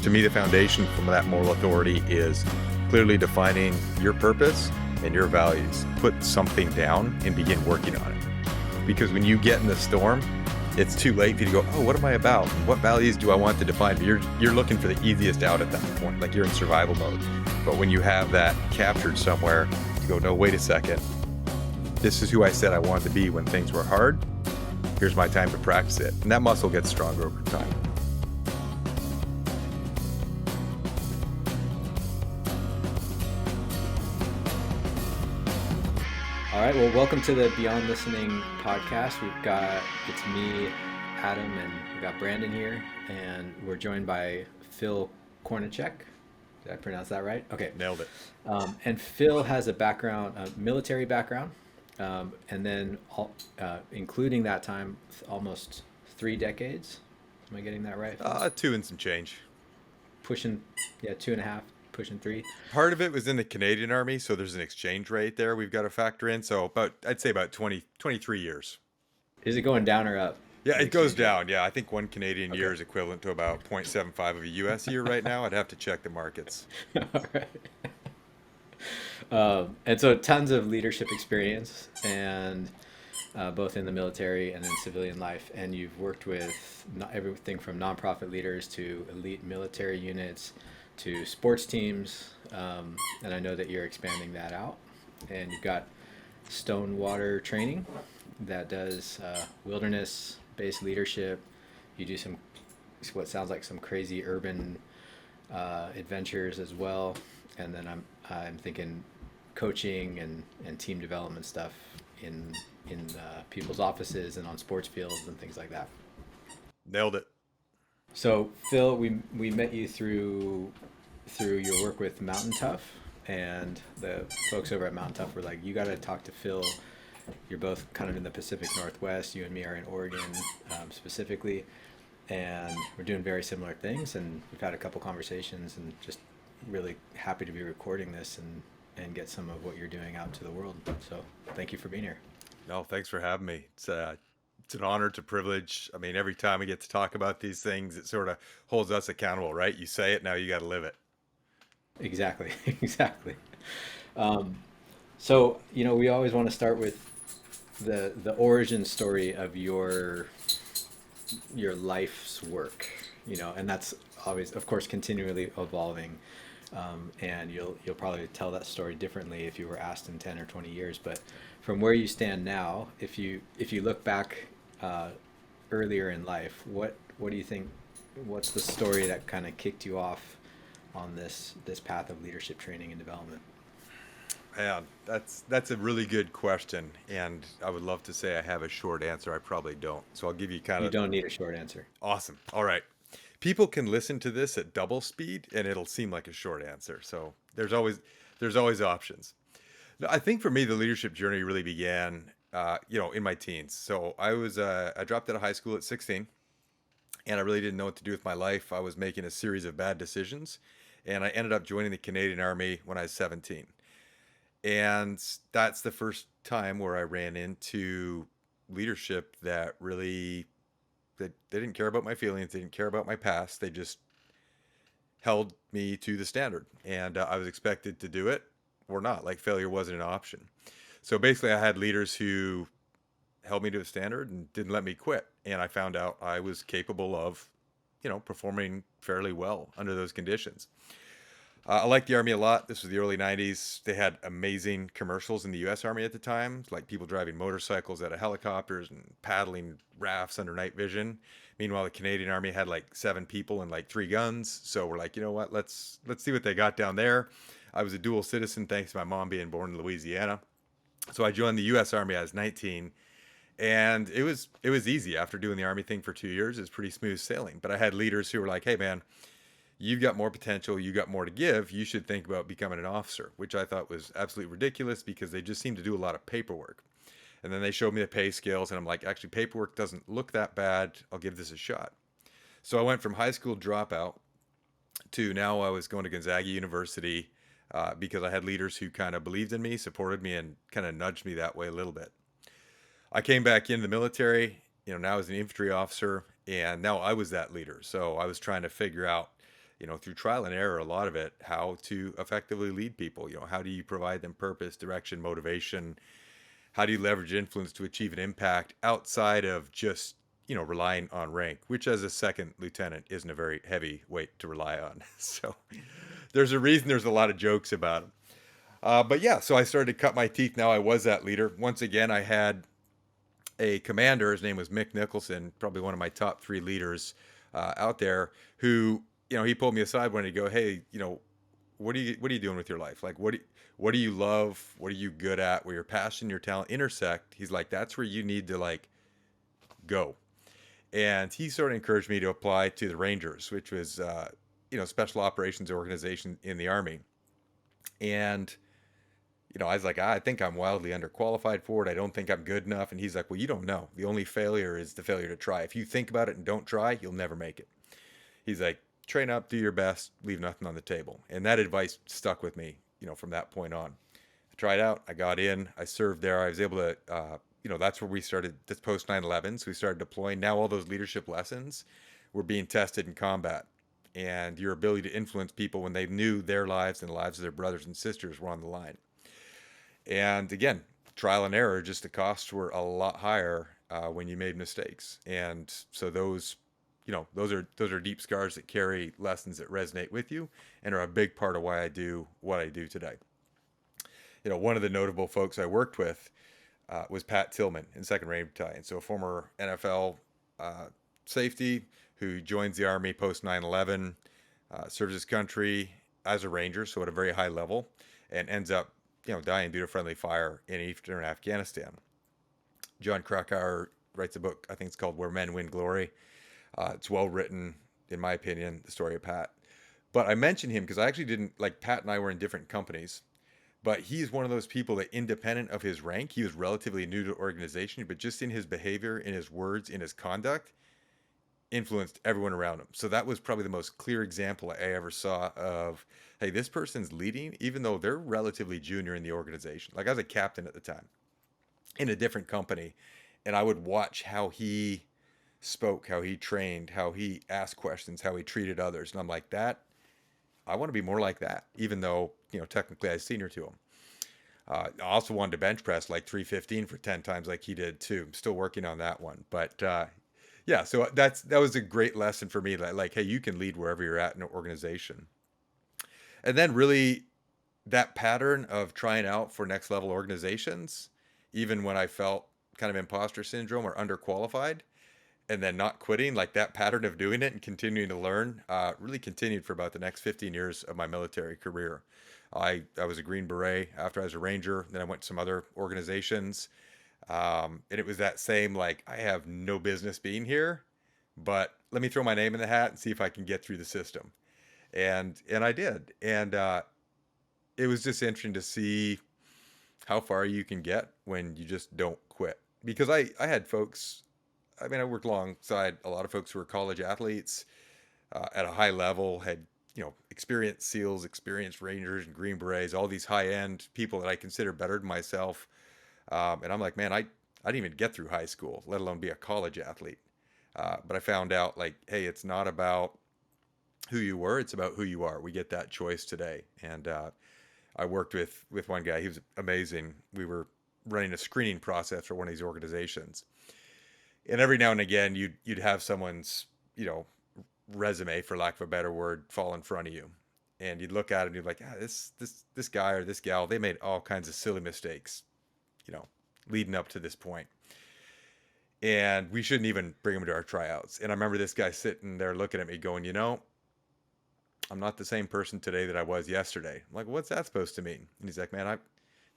To me, the foundation from that moral authority is clearly defining your purpose and your values. Put something down and begin working on it. Because when you get in the storm, it's too late for you to go, oh, what am I about? What values do I want to define? But you're looking for the easiest out at that point, like you're in survival mode. But when you have that captured somewhere, you go, no, wait a second. This is who I said I wanted to be when things were hard. Here's my time to practice it. And that muscle gets stronger over time. All right, well, welcome to the Beyond Listening podcast. It's me, Adam, and we've got Brandon here, and we're joined by Phil Kornachuk. Did I pronounce that right? Okay. Nailed it. And Phil has a military background, and then including that time, almost 3 decades. Am I getting that right? 2 and some change. Pushing, 2.5. Pushing 3. Part of it was in the Canadian Army, so there's an exchange rate there we've got to factor in. So I'd say about 23 years. Is it going down or up? Yeah, it goes down. Yeah, I think one Canadian year is equivalent to about 0.75 of a US year right now. I'd have to check the markets. All right. And so tons of leadership experience, and both in the military and in civilian life. And you've worked with everything from nonprofit leaders to elite military units to sports teams, and I know that you're expanding that out, and you've got StoneWater training that does wilderness-based leadership. You do what sounds like some crazy urban adventures as well, and then I'm thinking coaching and team development stuff in people's offices and on sports fields and things like that. Nailed it. So Phil, we met you through your work with Mountain Tough, and the folks over at Mountain Tough were like, you got to talk to Phil. You're both kind of in the Pacific Northwest. You and me are in Oregon specifically, and we're doing very similar things. And we've had a couple conversations, and just really happy to be recording this and get some of what you're doing out to the world. So thank you for being here. No, thanks for having me. It's an honor, it's a privilege. I mean, every time we get to talk about these things, it sort of holds us accountable, right? You say it, now you got to live it. Exactly. So, we always want to start with the origin story of your life's work, and that's always, of course, continually evolving. And you'll probably tell that story differently if you were asked in 10 or 20 years. But from where you stand now, if you look back earlier in life, what do you think? What's the story that kind of kicked you off on this path of leadership training and development? Man, that's a really good question, and I would love to say I have a short answer. I probably don't. So I'll give you You don't need a short answer. Awesome. All right. People can listen to this at double speed, and it'll seem like a short answer. So there's always options. No, I think for me, the leadership journey really began, in my teens. So I dropped out of high school at 16, and I really didn't know what to do with my life. I was making a series of bad decisions, and I ended up joining the Canadian Army when I was 17. And that's the first time where I ran into leadership that really, they didn't care about my feelings. They didn't care about my past. They just held me to the standard, and I was expected to do it or not. Like, failure wasn't an option. So basically I had leaders who held me to the standard and didn't let me quit. And I found out I was capable of, performing fairly well under those conditions. I liked the Army a lot. This was the early 90s. They had amazing commercials in the U.S. Army at the time, like people driving motorcycles out of helicopters and paddling rafts under night vision. Meanwhile, the Canadian Army had like 7 people and like 3 guns. So we're like, you know what? Let's see what they got down there. I was a dual citizen thanks to my mom being born in Louisiana. So I joined the U.S. Army. I was 19. And it was easy after doing the Army thing for 2 years. It was pretty smooth sailing. But I had leaders who were like, hey, man, you've got more potential. You got more to give. You should think about becoming an officer, which I thought was absolutely ridiculous because they just seemed to do a lot of paperwork. And then they showed me the pay scales, and I'm like, actually, paperwork doesn't look that bad. I'll give this a shot. So I went from high school dropout to now I was going to Gonzaga University because I had leaders who kind of believed in me, supported me, and kind of nudged me that way a little bit. I came back into the military, now as an infantry officer, And now I was that leader. So I was trying to figure out, through trial and error, a lot of it, how to effectively lead people. How do you provide them purpose, direction, motivation? How do you leverage influence to achieve an impact outside of just, relying on rank, which as a second lieutenant isn't a very heavy weight to rely on. So there's a reason there's a lot of jokes about it. But yeah, so I started to cut my teeth. Now I was that leader. Once again, I had a commander. His name was Mick Nicholson, probably one of my top three leaders out there. Who, he pulled me aside when he go, "Hey, what are you doing with your life? Like, what do you love? What are you good at? Where your passion, your talent intersect?" He's like, "That's where you need to like go." And he sort of encouraged me to apply to the Rangers, which was special operations organization in the Army. And I was like, I think I'm wildly underqualified for it. I don't think I'm good enough. And he's like, well, you don't know. The only failure is the failure to try. If you think about it and don't try, you'll never make it. He's like, train up, do your best, leave nothing on the table. And that advice stuck with me, from that point on. I tried out, I got in, I served there. I was able to, that's where we started this post 9/11. So we started deploying. Now all those leadership lessons were being tested in combat. And your ability to influence people when they knew their lives and the lives of their brothers and sisters were on the line. And again, trial and error, just the costs were a lot higher when you made mistakes. And so those are deep scars that carry lessons that resonate with you and are a big part of why I do what I do today. One of the notable folks I worked with was Pat Tillman in Second Ranger Battalion. So a former NFL safety who joins the Army post 9/11, serves his country as a Ranger, so at a very high level, and ends up dying due to friendly fire in eastern Afghanistan. John Krakauer writes a book, I think it's called Where Men Win Glory. It's well written, in my opinion, the story of Pat. But I mentioned him because I actually didn't, like, Pat and I were in different companies, but he's one of those people that independent of his rank, he was relatively new to the organization, but just in his behavior, in his words, in his conduct, influenced everyone around him. So that was probably the most clear example I ever saw of, hey, this person's leading, even though they're relatively junior in the organization. Like I was a captain at the time in a different company, and I would watch how he spoke, how he trained, how he asked questions, how he treated others. And I'm like, I want to be more like that, even though, technically I was senior to him. I also wanted to bench press like 315 for 10 times like he did too. I'm still working on that one. But yeah, so that was a great lesson for me. Like, hey, you can lead wherever you're at in an organization. And then really that pattern of trying out for next level organizations, even when I felt kind of imposter syndrome or underqualified, and then not quitting, like that pattern of doing it and continuing to learn, really continued for about the next 15 years of my military career. I was a Green Beret after I was a Ranger. Then I went to some other organizations. And it was that same, like, I have no business being here, but let me throw my name in the hat and see if I can get through the system. And I did. And it was just interesting to see how far you can get when you just don't quit. Because I had folks, I mean, I worked alongside a lot of folks who were college athletes at a high level, had, experienced SEALs, experienced Rangers and Green Berets, all these high end people that I consider better than myself. And I'm like, man, I didn't even get through high school, let alone be a college athlete. But I found out, like, hey, it's not about who you were, it's about who you are. We get that choice today. And I worked with one guy, he was amazing. We were running a screening process for one of these organizations. And every now and again, you'd have someone's, resume, for lack of a better word, fall in front of you. And you'd look at it and you'd be like, this guy or this gal, they made all kinds of silly mistakes, leading up to this point. And we shouldn't even bring them to our tryouts. And I remember this guy sitting there looking at me going, I'm not the same person today that I was yesterday. I'm like, what's that supposed to mean? And he's like, man,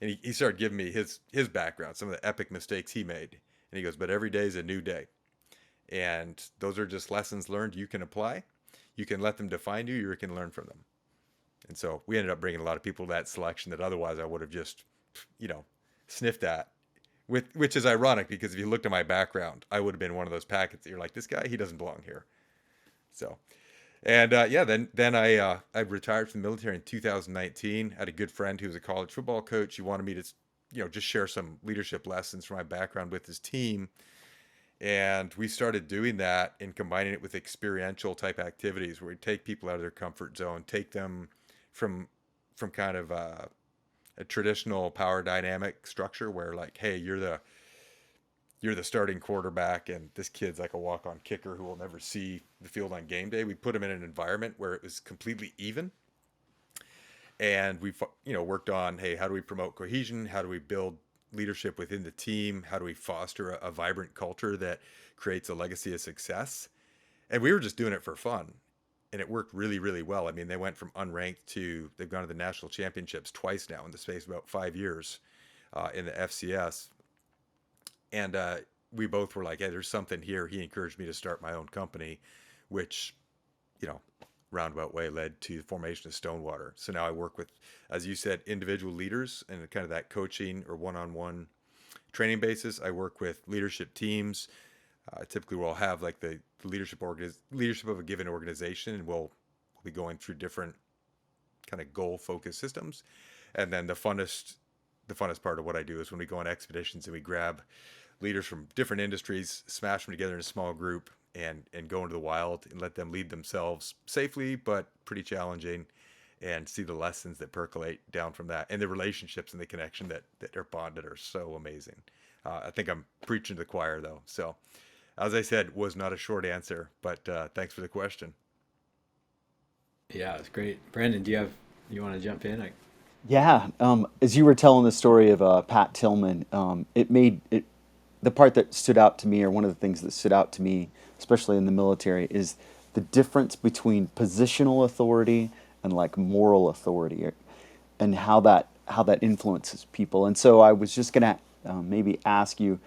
and he started giving me his background, some of the epic mistakes he made. And he goes, but every day is a new day. And those are just lessons learned you can apply. You can let them define you, or you can learn from them. And so we ended up bringing a lot of people to that selection that otherwise I would have just, sniffed at. Which is ironic because if you looked at my background, I would have been one of those packets that you're like, this guy, he doesn't belong here. So, and yeah, then I retired from the military in 2019. I had a good friend who was a college football coach. He wanted me to, just share some leadership lessons from my background with his team. And we started doing that and combining it with experiential type activities where we take people out of their comfort zone, take them from kind of a traditional power dynamic structure where like, hey, you're the starting quarterback and this kid's like a walk-on kicker who will never see the field on game day. We put him in an environment where it was completely even, and we worked on, hey, how do we promote cohesion, how do we build leadership within the team, how do we foster a vibrant culture that creates a legacy of success. And we were just doing it for fun, and it worked really, really well. I mean, they went from unranked to they've gone to the national championships twice now in the space of about 5 years in the FCS. And we both were like, hey, there's something here. He encouraged me to start my own company, which, you know, roundabout way led to the formation of StoneWater. So now I work with, as you said, individual leaders and kind of that coaching or one-on-one training basis. I work with leadership teams. Typically, we'll have like the leadership of a given organization, and we'll be going through different kind of goal-focused systems. And then the funnest part of what I do is when we go on expeditions and we grab leaders from different industries, smash them together in a small group, and go into the wild and let them lead themselves safely, but pretty challenging, and see the lessons that percolate down from that and the relationships and the connection that are bonded are so amazing. I think I'm preaching to the choir though. So, as I said, was not a short answer, but thanks for the question. Yeah, it's great. Brandon, you want to jump in? Yeah, as you were telling the story of Pat Tillman, it made it the part that stood out to me, or one of the things that stood out to me, especially in the military, is the difference between positional authority and like moral authority, and how that influences people. And so I was just gonna maybe ask you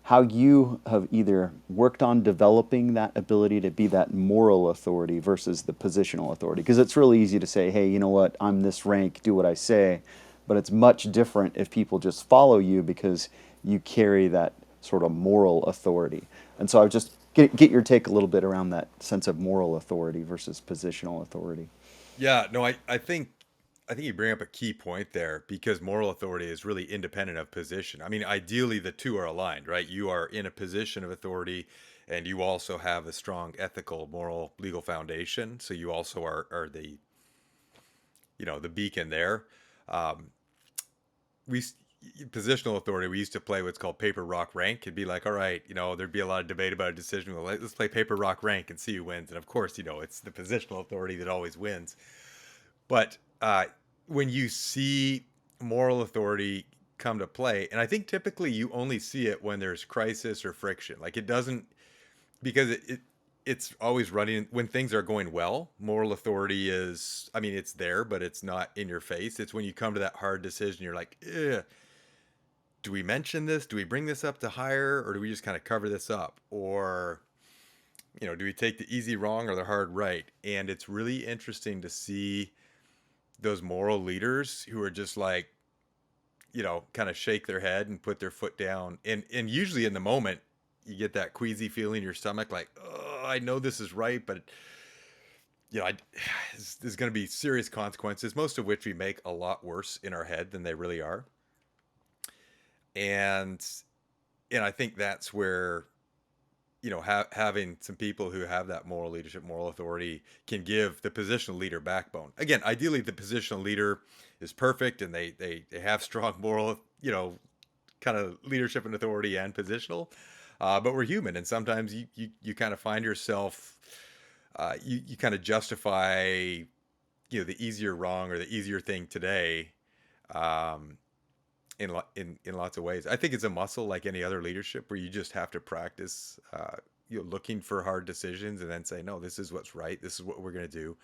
how you have either worked on developing that ability to be that moral authority versus the positional authority. Because it's really easy to say, hey, you know what, I'm this rank, do what I say. But it's much different if people just follow you because you carry that sort of moral authority. And so I would just get your take a little bit around that sense of moral authority versus positional authority. Yeah, no, I think you bring up a key point there because moral authority is really independent of position. I mean, ideally the two are aligned, right? You are in a position of authority and you also have a strong ethical, moral, legal foundation. So you also are the, the beacon there. Um, we Positional authority, we used to play what's called paper rock rank. It'd be like, all right, there'd be a lot of debate about a decision. Well, let's play paper rock rank and see who wins. And of course, it's the positional authority that always wins. But when you see moral authority come to play, and I think typically you only see it when there's crisis or friction. Like it doesn't, because it's always running when things are going well. Moral authority is, I mean, it's there, but it's not in your face. It's when you come to that hard decision, you're like, do we mention this? Do we bring this up to higher, or do we just kind of cover this up? Or, do we take the easy wrong or the hard right? And it's really interesting to see those moral leaders who are just like, kind of shake their head and put their foot down. And usually in the moment, you get that queasy feeling in your stomach, like, oh, I know this is right, but there's going to be serious consequences, most of which we make a lot worse in our head than they really are. And I think that's where having some people who have that moral leadership, moral authority can give the positional leader backbone. Again, ideally, the positional leader is perfect and they have strong moral, kind of leadership and authority and positional. But we're human, and sometimes you kind of find yourself, you kind of justify, the easier wrong or the easier thing today. Um, in lots of ways. I think it's a muscle like any other leadership where you just have to practice looking for hard decisions and then say, no, this is what's right. This is what we're going to do.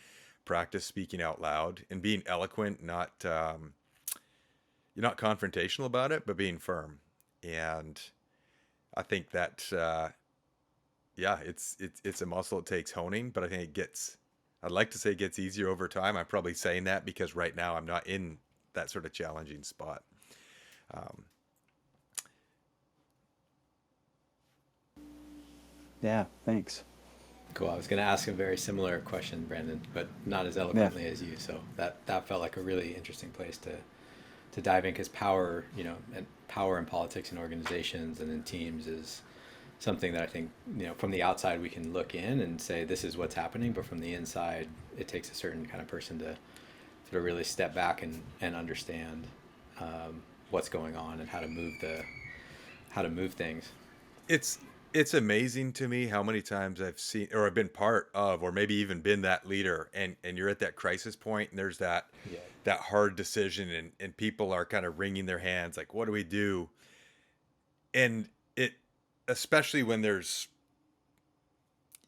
Practice speaking out loud and being eloquent, not you're not confrontational about it, but being firm. And I think that yeah, it's a muscle it takes honing, but I think I'd like to say it gets easier over time. I'm probably saying that because right now I'm not in that sort of challenging spot. Um, Yeah, thanks. Cool. I was going to ask a very similar question, Brandon, but not as Yeah. eloquently as you. So that felt like a really interesting place to dive in, because power, and power in politics and organizations and in teams is something that I think, from the outside we can look in and say this is what's happening, but from the inside it takes a certain kind of person to sort of really step back and understand what's going on and how to move things. It's it's amazing to me how many times I've seen or I've been part of or maybe even been that leader and you're at that crisis point and there's Yeah. that hard decision and people are kind of wringing their hands like what do we do? And it especially when there's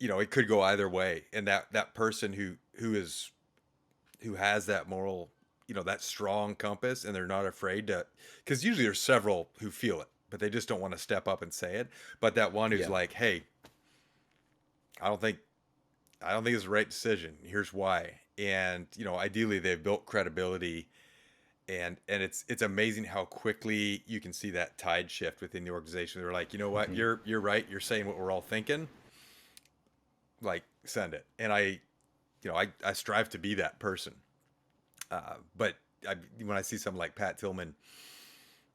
it could go either way and that person who has that moral that strong compass and they're not afraid to because usually there's several who feel it but they just don't want to step up and say it but that one who's Yeah. like hey i don't think I don't think it's the right decision. Here's why. And ideally they've built credibility and it's amazing how quickly you can see that tide shift within the organization. They're like, you know what, Hmm. you're right. You're saying what we're all thinking. Like, send it. And I strive to be that person. But when I see someone like Pat Tillman,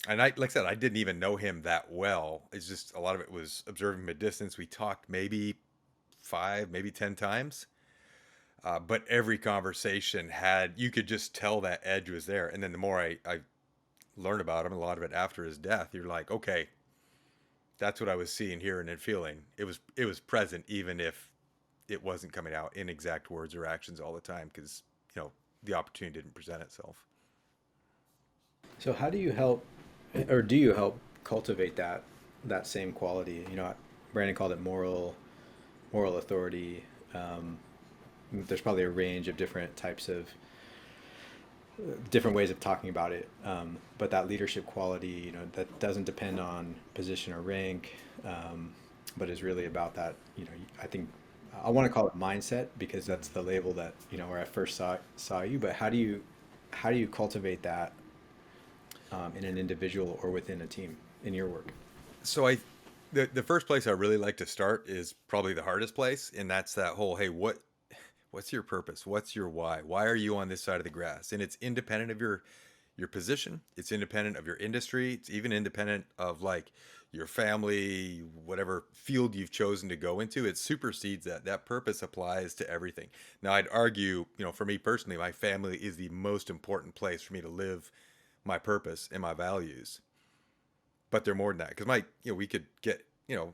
and like I said, I didn't even know him that well. It's just a lot of it was observing him at distance. We talked maybe 5, maybe 10 times. But every conversation had, you could just tell that edge was there. And then the more I learned about him, a lot of it after his death, you're like, okay, that's what I was seeing, hearing, and feeling. It was present, even if it wasn't coming out in exact words or actions all the time, because the opportunity didn't present itself. So how do you help, or do you help cultivate that same quality? Brandon called it moral authority. Um, there's probably a range of different types of different ways of talking about it, but that leadership quality, that doesn't depend on position or rank, but is really about that. I think I want to call it mindset because that's the label that where I first saw you. But how do you cultivate that in an individual or within a team in your work? So the first place I really like to start is probably the hardest place, and that's that whole, hey, what's your purpose? What's your why? Why are you on this side of the grass? And it's independent of your position. It's independent of your industry. It's even independent of like your family, whatever field you've chosen to go into. It supersedes that. That purpose applies to everything. Now, I'd argue, for me personally, my family is the most important place for me to live my purpose and my values. But they're more than that because we could get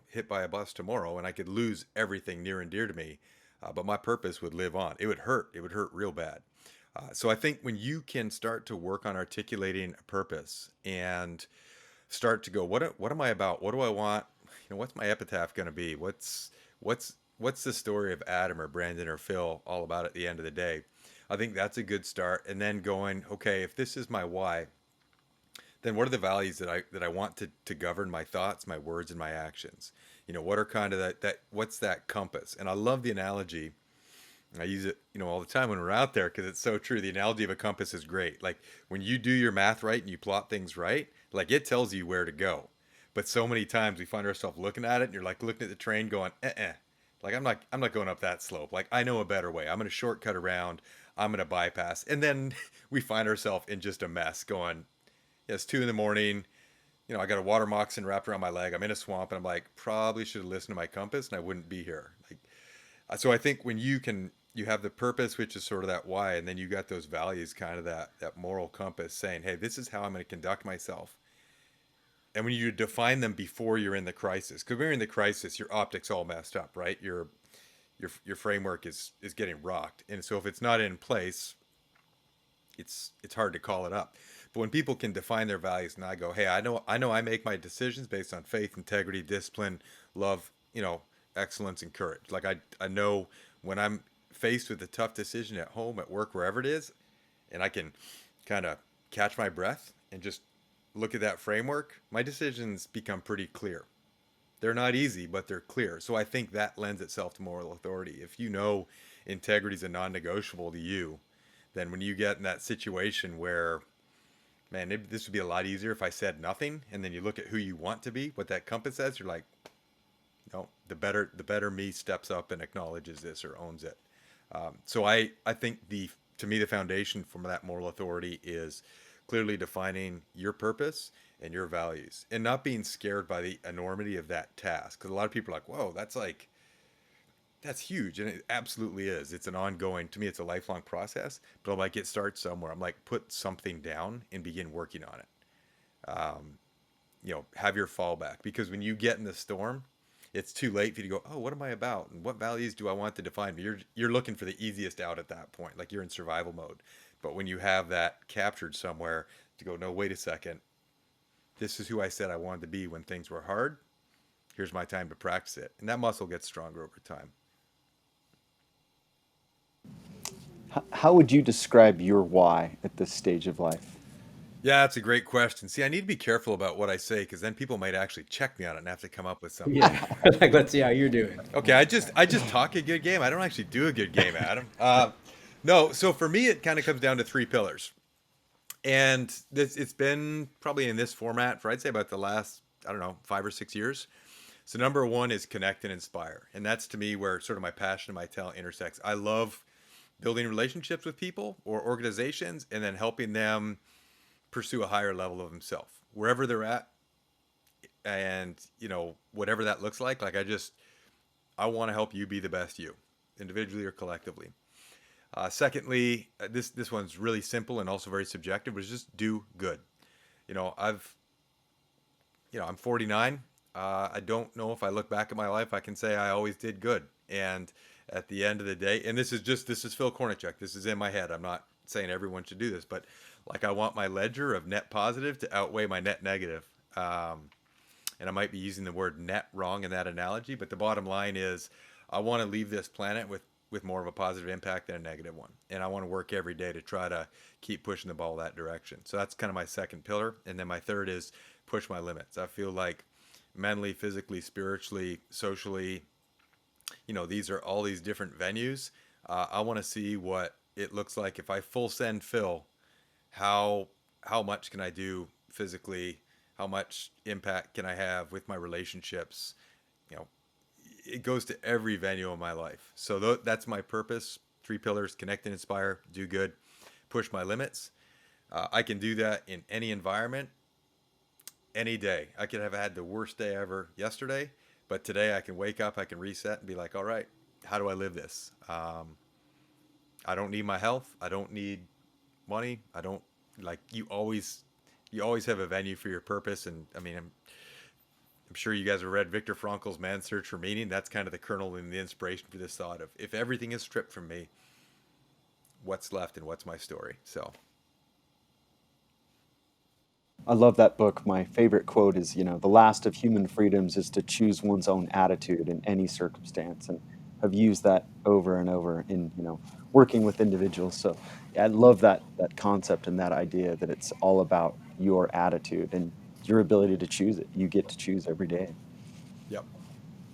hit by a bus tomorrow and I could lose everything near and dear to me, but my purpose would live on. It would hurt. It would hurt real bad. So I think when you can start to work on articulating a purpose and start to go, what am I about? What do I want? What's my epitaph going to be? What's the story of Adam or Brandon or Phil all about at the end of the day? I think that's a good start. And then going, okay, if this is my why, then what are the values that I want to govern my thoughts, my words, and my actions? What are kind of that what's that compass? And I love the analogy. I use it, all the time when we're out there because it's so true. The analogy of a compass is great. Like when you do your math right and you plot things right, like it tells you where to go. But so many times we find ourselves looking at it and you're like looking at the train going, like I'm not going up that slope. Like I know a better way. I'm going to shortcut around. I'm going to bypass. And then we find ourselves in just a mess going, yeah, it's 2 in the morning. I got a water moccasin wrapped around my leg. I'm in a swamp, and I'm like, probably should have listened to my compass, and I wouldn't be here. Like, so I think when you have the purpose, which is sort of that why, and then you got those values, kind of that moral compass, saying, hey, this is how I'm going to conduct myself. And when you define them before you're in the crisis, because when you're in the crisis, your optics all messed up, right? Your framework is getting rocked, and so if it's not in place, it's hard to call it up. But when people can define their values and I go, hey, I know I make my decisions based on faith, integrity, discipline, love, excellence and courage. Like I know when I'm faced with a tough decision at home, at work, wherever it is, and I can kind of catch my breath and just look at that framework, my decisions become pretty clear. They're not easy, but they're clear. So I think that lends itself to moral authority. If integrity is a non-negotiable to you, then when you get in that situation where, man, maybe this would be a lot easier if I said nothing, and then you look at who you want to be, what that compass says, you're like, no, the better me steps up and acknowledges this or owns it. So I think to me the foundation for that moral authority is clearly defining your purpose and your values and not being scared by the enormity of that task. Because a lot of people are like, whoa, that's huge. And it absolutely is. It's an ongoing, to me, it's a lifelong process. But I'm like, it starts somewhere. I'm like, put something down and begin working on it. Have your fallback, because when you get in the storm, it's too late for you to go, oh, what am I about? And what values do I want to define me? You're looking for the easiest out at that point. Like you're in survival mode. But when you have that captured somewhere to go, no, wait a second. This is who I said I wanted to be when things were hard. Here's my time to practice it. And that muscle gets stronger over time. How would you describe your why at this stage of life? Yeah, that's a great question. See, I need to be careful about what I say because then people might actually check me on it and have to come up with something. Yeah. Like, let's see how you're doing. Okay, I just talk a good game. I don't actually do a good game, Adam. No, so for me, it kind of comes down to three pillars, and it's been probably in this format for I'd say about the last, I don't know, 5 or 6 years. So number one is connect and inspire, and that's to me where sort of my passion and my talent intersects. I love building relationships with people or organizations, and then helping them pursue a higher level of themselves wherever they're at, and whatever that looks like. Like I want to help you be the best you, individually or collectively. Secondly, this one's really simple and also very subjective, but it's just do good. You know, I've, I'm 49. I don't know if I look back at my life, I can say I always did good. And at the end of the day, and this is Phil Kornachuk. This is in my head. I'm not saying everyone should do this, but like I want my ledger of net positive to outweigh my net negative. And I might be using the word net wrong in that analogy, but the bottom line is I want to leave this planet with more of a positive impact than a negative one. And I want to work every day to try to keep pushing the ball that direction. So that's kind of my second pillar. And then my third is push my limits. I feel like mentally, physically, spiritually, socially, these are all these different venues. I want to see what it looks like if I full send Phil. How much can I do physically? How much impact can I have with my relationships? You know, it goes to every venue of my life. So that's my purpose. Three pillars: connect and inspire, do good, push my limits. I can do that in any environment, any day. I could have had the worst day ever yesterday, but today I can wake up, I can reset and be like, all right, how do I live this? I don't need my health. I don't need money. I don't like you always have a venue for your purpose. And I mean, I'm sure you guys have read Viktor Frankl's Man's Search for Meaning. That's kind of the kernel and the inspiration for this thought of if everything is stripped from me, what's left and what's my story. So I love that book. My favorite quote is, the last of human freedoms is to choose one's own attitude in any circumstance. And I've used that over and over in, working with individuals. So yeah, I love that concept and that idea that it's all about your attitude and your ability to choose it. You get to choose every day. yep.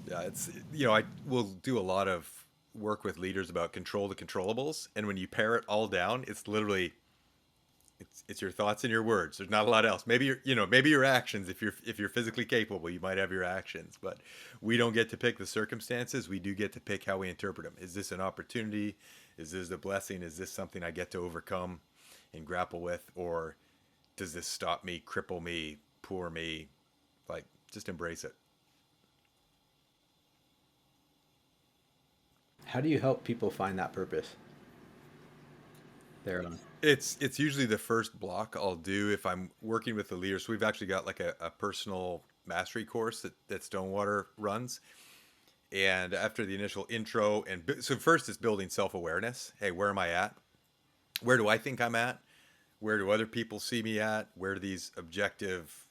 Yeah, it's I will do a lot of work with leaders about control the controllables. And when you pare it all down, it's literally it's your thoughts and your words. There's not a lot else. Maybe maybe your actions. If you're physically capable, you might have your actions, but we don't get to pick the circumstances. We do get to pick how we interpret them. Is this an opportunity? Is this a blessing? Is this something I get to overcome and grapple with, or does this stop me, cripple me, poor me? Like, just embrace it. How do you help people find that purpose? Their own. It's usually the first block I'll do if I'm working with the leaders. So we've actually got like a personal mastery course that StoneWater runs. And after the initial intro, so first it's building self-awareness. Hey, where am I at? Where do I think I'm at? Where do other people see me at? Where do these objective,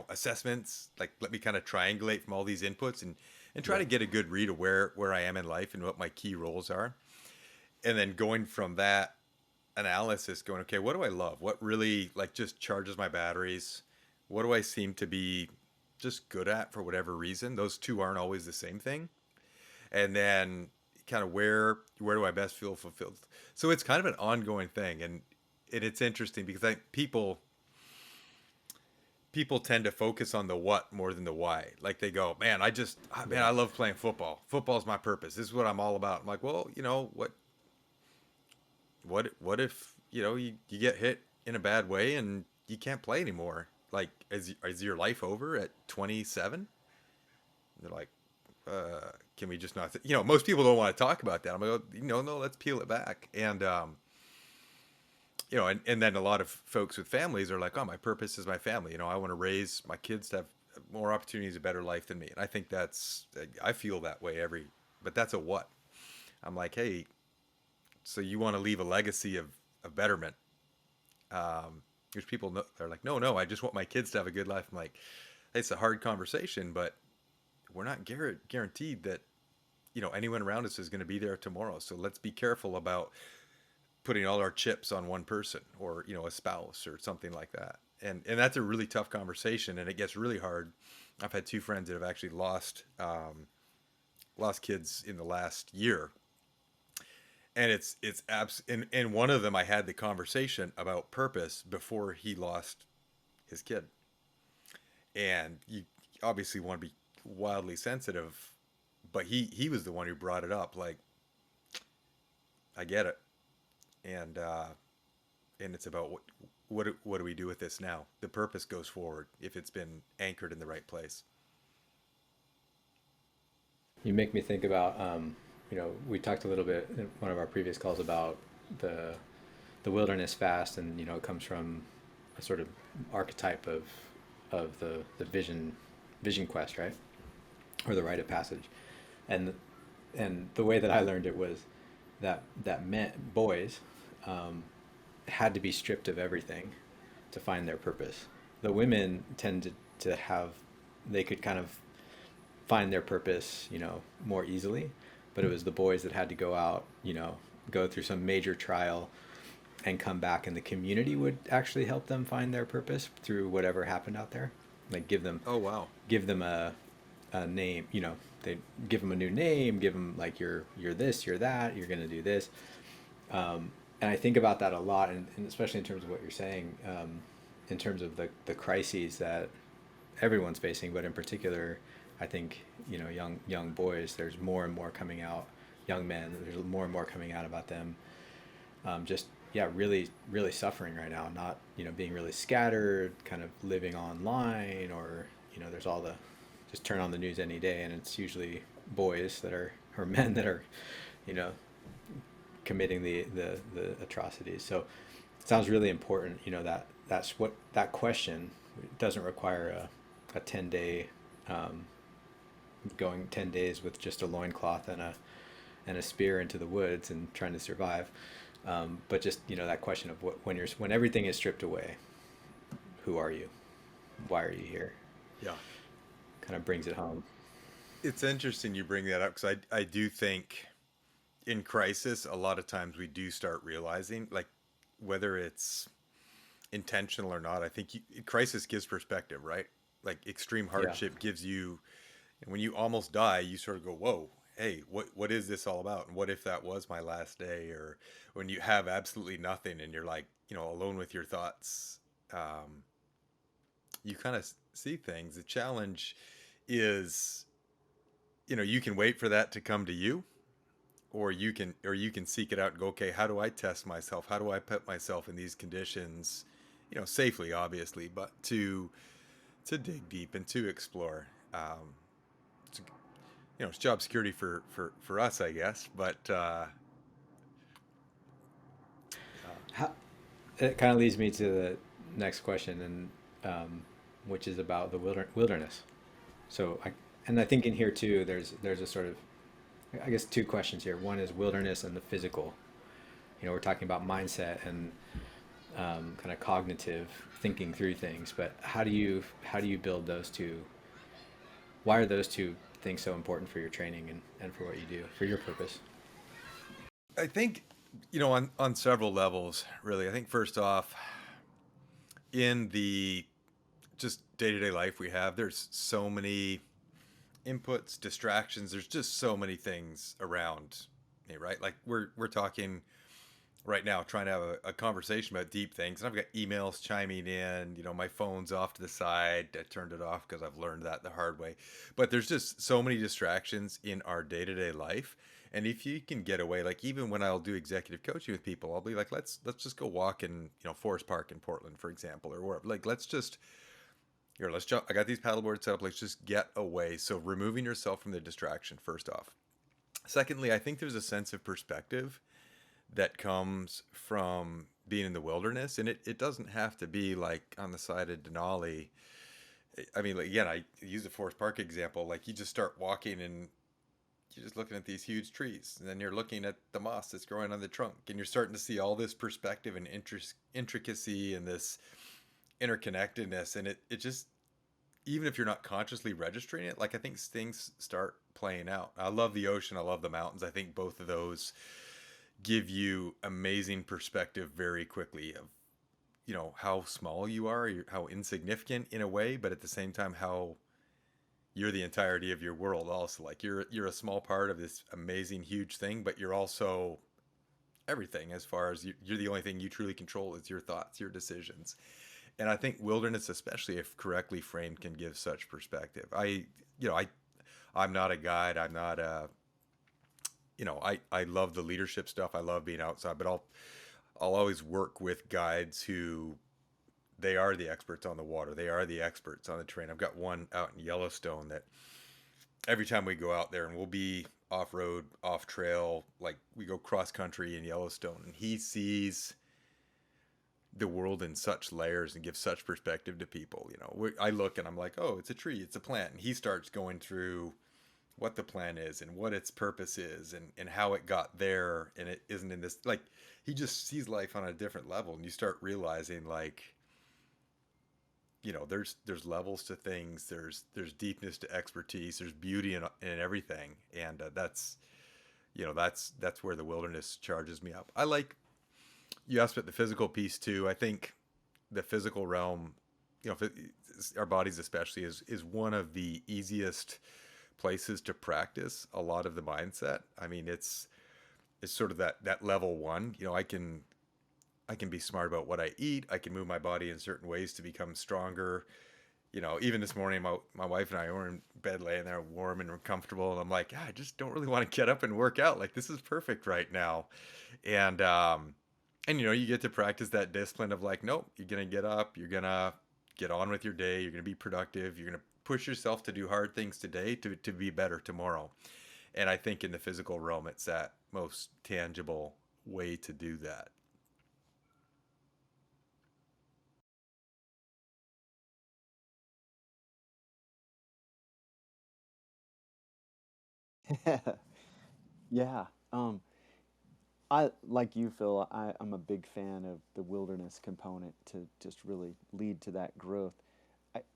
assessments, like let me kind of triangulate from all these inputs and try Yeah. to get a good read of where I am in life and what my key roles are. And then going from that analysis, going, okay, what do I love? What really like just charges my batteries? What do I seem to be just good at for whatever reason? Those two aren't always the same thing. And then kind of where do I best feel fulfilled? So it's kind of an ongoing thing, and it's interesting because people tend to focus on the what more than the why. Like they go, man, Yeah. I love playing football. Football's my purpose. This is what I'm all about. I'm like, well, what if you get hit in a bad way and you can't play anymore. Like, is your life over at 27? They're like, can we just not? Most people don't want to talk about that. I'm like, no, let's peel it back. And then a lot of folks with families are like, oh, my purpose is my family. I want to raise my kids to have more opportunities, a better life than me. And I think I feel that way but that's a what? I'm like, hey, so you want to leave a legacy of betterment. Which people know, they're like, no, I just want my kids to have a good life. I'm like, hey, it's a hard conversation, but we're not guaranteed that, anyone around us is going to be there tomorrow. So let's be careful about putting all our chips on one person or, a spouse or something like that. And that's a really tough conversation, and it gets really hard. I've had two friends that have actually lost kids in the last year, and and one of them, I had the conversation about purpose before he lost his kid. And you obviously want to be wildly sensitive, but he was the one who brought it up. Like, I get it. And it's about what do we do with this now? The purpose goes forward if it's been anchored in the right place. You make me think about, we talked a little bit in one of our previous calls about the wilderness fast, and it comes from a sort of archetype of the vision quest, right, or the rite of passage, and the way that I learned it was that meant boys had to be stripped of everything to find their purpose. The women tended to have, they could kind of find their purpose, more easily, but it was the boys that had to go out, go through some major trial and come back, and the community would actually help them find their purpose through whatever happened out there. Like Oh, wow. give them a name, they give them a new name, give them like, you're this, you're that, you're going to do this. And I think about that a lot, and especially in terms of what you're saying, in terms of the crises that everyone's facing, but in particular, I think, young boys, there's more and more coming out, young men, there's more and more coming out about them, just, yeah, really, really suffering right now, not, being really scattered, kind of living online, or, there's all just turn on the news any day, and it's usually boys or men that are, you know, committing the atrocities. So it sounds really important, that's what that question doesn't require a 10-day, going 10 days with just a loincloth and a spear into the woods and trying to survive. But just, that question of when everything is stripped away, who are you? Why are you here? Yeah. Kind of brings it home. It's interesting you bring that up because I do think in crisis, a lot of times we do start realizing, like, whether it's intentional or not, I think crisis gives perspective, right? Like, extreme Yeah. hardship gives you, and when you almost die, you sort of go, whoa, hey, what is this all about? And what if that was my last day? Or when you have absolutely nothing and you're like, alone with your thoughts, you kind of see things. The challenge is, you can wait for that to come to you, or you can seek it out and go, okay, how do I test myself? How do I put myself in these conditions, safely, obviously, but to dig deep and to explore. It's, it's job security for us, I guess, but How, it kind of leads me to the next question, and which is about the wilderness. So I think in here too, there's a sort of, I guess, two questions here. One is wilderness and the physical. We're talking about mindset and kind of cognitive thinking through things, but how do you build those two? Why are those two things so important for your training and for what you do, for your purpose? I think, on several levels, really. I think first off, in the just day-to-day life we have, there's so many inputs, distractions. There's just so many things around me, right? Like, we're talking right now, trying to have a conversation about deep things, and I've got emails chiming in. My phone's off to the side. I turned it off because I've learned that the hard way. But there's just so many distractions in our day-to-day life, And if you can get away, like even when I'll do executive coaching with people, I'll be like, let's just go walk in, Forest Park in Portland, for example, or wherever. Like, let's just here, let's jump. I got these paddleboards set up. Let's just get away. So removing yourself from the distraction, first off. Secondly, I think there's a sense of perspective that comes from being in the wilderness, and it doesn't have to be like on the side of Denali. I mean, like, again, I use the Forest Park example. Like, you just start walking and you're just looking at these huge trees, and then you're looking at the moss that's growing on the trunk, and you're starting to see all this perspective and intricacy and this interconnectedness, and it just, even if you're not consciously registering it, like, I think things start playing out. I love the ocean, I love the mountains. I think both of those give you amazing perspective very quickly of, how small you are, how insignificant in a way, but at the same time how you're the entirety of your world also. Like, you're a small part of this amazing huge thing, but you're also everything. As far as you're the only thing you truly control is your thoughts, your decisions. And I think wilderness, especially if correctly framed, can give such perspective. I'm not a guide. I'm not a, I love the leadership stuff. I love being outside, but I'll always work with guides who, they are the experts on the water. They are the experts on the terrain. I've got one out in Yellowstone that every time we go out there, and we'll be off road, off trail, like we go cross country in Yellowstone, and he sees the world in such layers and gives such perspective to people. I look and I'm like, oh, it's a tree, it's a plant. And he starts going through what the plant is and what its purpose is, and how it got there. And it isn't in this, like, he just sees life on a different level. And you start realizing, like, there's levels to things. There's deepness to expertise. There's beauty in everything. And that's where the wilderness charges me up. I like, you asked about the physical piece too. I think the physical realm, our bodies especially, is one of the easiest places to practice a lot of the mindset. I mean, it's sort of that level one. I can be smart about what I eat. I can move my body in certain ways to become stronger. Even this morning, my wife and I were in bed laying there warm and comfortable. And I'm like, I just don't really want to get up and work out. Like, this is perfect right now. And you get to practice that discipline of, like, nope, you're going to get up, you're going to get on with your day, you're going to be productive, you're going to push yourself to do hard things today to be better tomorrow. And I think in the physical realm, it's that most tangible way to do that. Yeah. I like you, Phil. I'm a big fan of the wilderness component to just really lead to that growth.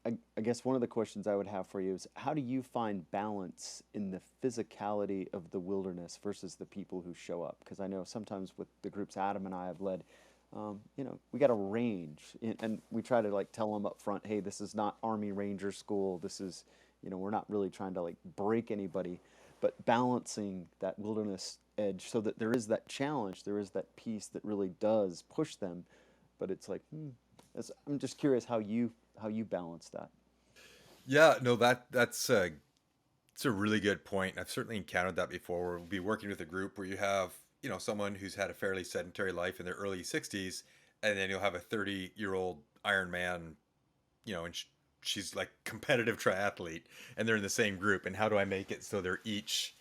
I guess one of the questions I would have for you is, how do you find balance in the physicality of the wilderness versus the people who show up? Because I know sometimes with the groups Adam and I have led, we got a range, and we try to like tell them up front, hey, this is not Army Ranger school. This is, we're not really trying to like break anybody, but balancing that wilderness edge so that there is that challenge, there is that piece that really does push them, but it's like, I'm just curious how you balance that. Yeah, no, that's it's a really good point. I've certainly encountered that before, where we'll be working with a group where you have, someone who's had a fairly sedentary life in their early 60s, and then you'll have a 30-year-old Iron Man, and she's like competitive triathlete, and they're in the same group. And how do I make it so they're each,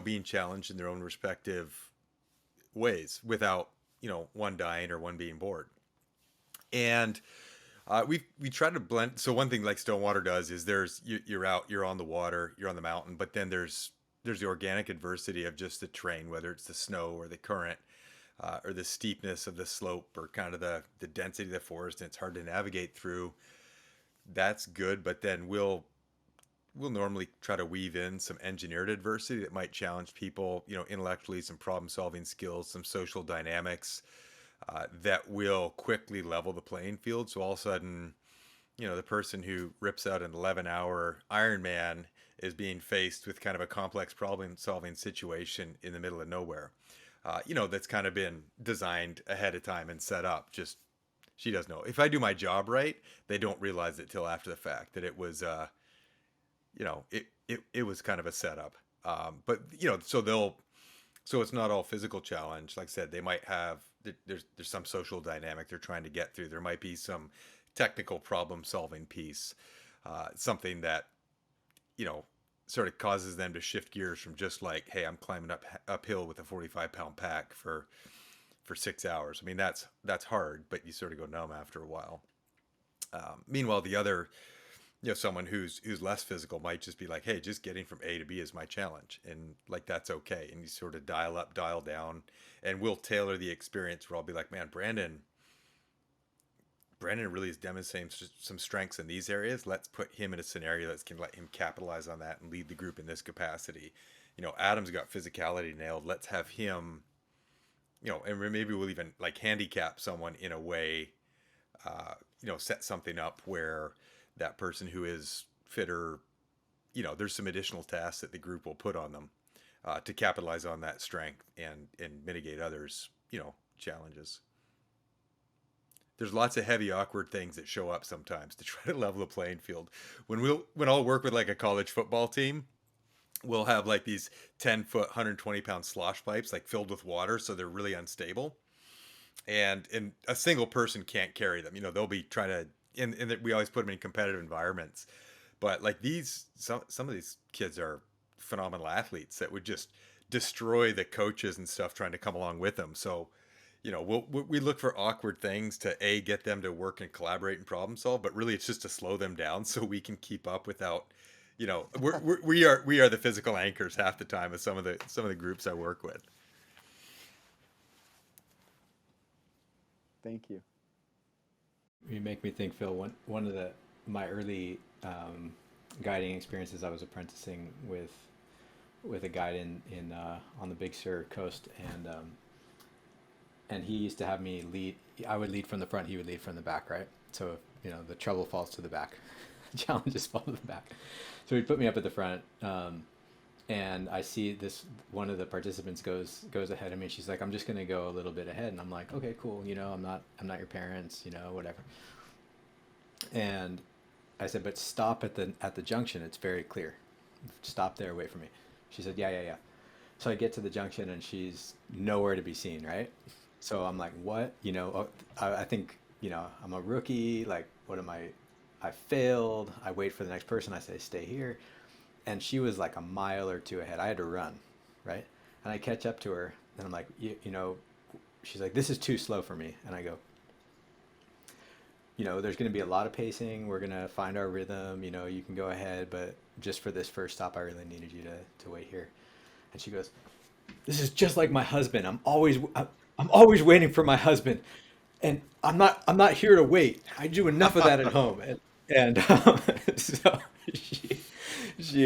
being challenged in their own respective ways without, one dying or one being bored? And we try to blend. So one thing like StoneWater does is you're out, you're on the water, you're on the mountain, but then there's the organic adversity of just the terrain, whether it's the snow or the current, or the steepness of the slope, or kind of the density of the forest, and it's hard to navigate through. That's good, but then we'll normally try to weave in some engineered adversity that might challenge people, intellectually, some problem solving skills, some social dynamics, that will quickly level the playing field. So all of a sudden, the person who rips out an 11-hour Ironman is being faced with kind of a complex problem solving situation in the middle of nowhere. That's kind of been designed ahead of time and set up. Just, she doesn't know. If I do my job right, they don't realize it till after the fact that it was, it was kind of a setup. But so it's not all physical challenge. Like I said, they might have there's some social dynamic they're trying to get through. There might be some technical problem solving piece, something that you know sort of causes them to shift gears from just like, hey, I'm climbing uphill with a 45-pound pack for 6 hours. I mean, that's hard, but you sort of go numb after a while. Meanwhile, the other, someone who's less physical might just be like, hey, just getting from A to B is my challenge, and like that's okay. And you sort of dial up, dial down, and we'll tailor the experience where I'll be like, man, Brandon really is demonstrating some strengths in these areas. Let's put him in a scenario that can let him capitalize on that and lead the group in this capacity. Adam's got physicality nailed. Let's have him, and maybe we'll even like handicap someone in a way, set something up where that person who is fitter, there's some additional tasks that the group will put on them to capitalize on that strength and mitigate others, challenges. There's lots of heavy, awkward things that show up sometimes to try to level the playing field. When I'll work with like a college football team, we'll have like these 10-foot, 120-pound slosh pipes like filled with water, so they're really unstable. And a single person can't carry them. They'll be trying to, and we always put them in competitive environments. But like some of these kids are phenomenal athletes that would just destroy the coaches and stuff trying to come along with them. So we look for awkward things to get them to work and collaborate and problem solve, but really it's just to slow them down so we can keep up without, we are the physical anchors half the time of some of the groups I work with. Thank you. You make me think, Phil. One of my early guiding experiences, I was apprenticing with a guide in on the Big Sur coast, and he used to have me lead. I would lead from the front, he would lead from the back, right? So the trouble falls to the back, challenges fall to the back. So he'd put me up at the front, and I see this one of the participants goes ahead of me. And she's like, I'm just gonna go a little bit ahead, and I'm like, okay, cool. I'm not your parents, whatever. And I said, but stop at the junction. It's very clear. Stop there. Wait for me. She said, yeah, yeah, yeah. So I get to the junction and she's nowhere to be seen, right? So I'm like, what? I think, I'm a rookie. Like, what am I? I failed. I wait for the next person. I say, stay here. And she was like a mile or two ahead. I had to run, right? And I catch up to her and I'm like, she's like, this is too slow for me. And I go, there's going to be a lot of pacing. We're going to find our rhythm. You can go ahead, but just for this first stop, I really needed you to wait here. And she goes, this is just like my husband. I'm always waiting for my husband, and I'm not here to wait. I do enough of that at home. And so she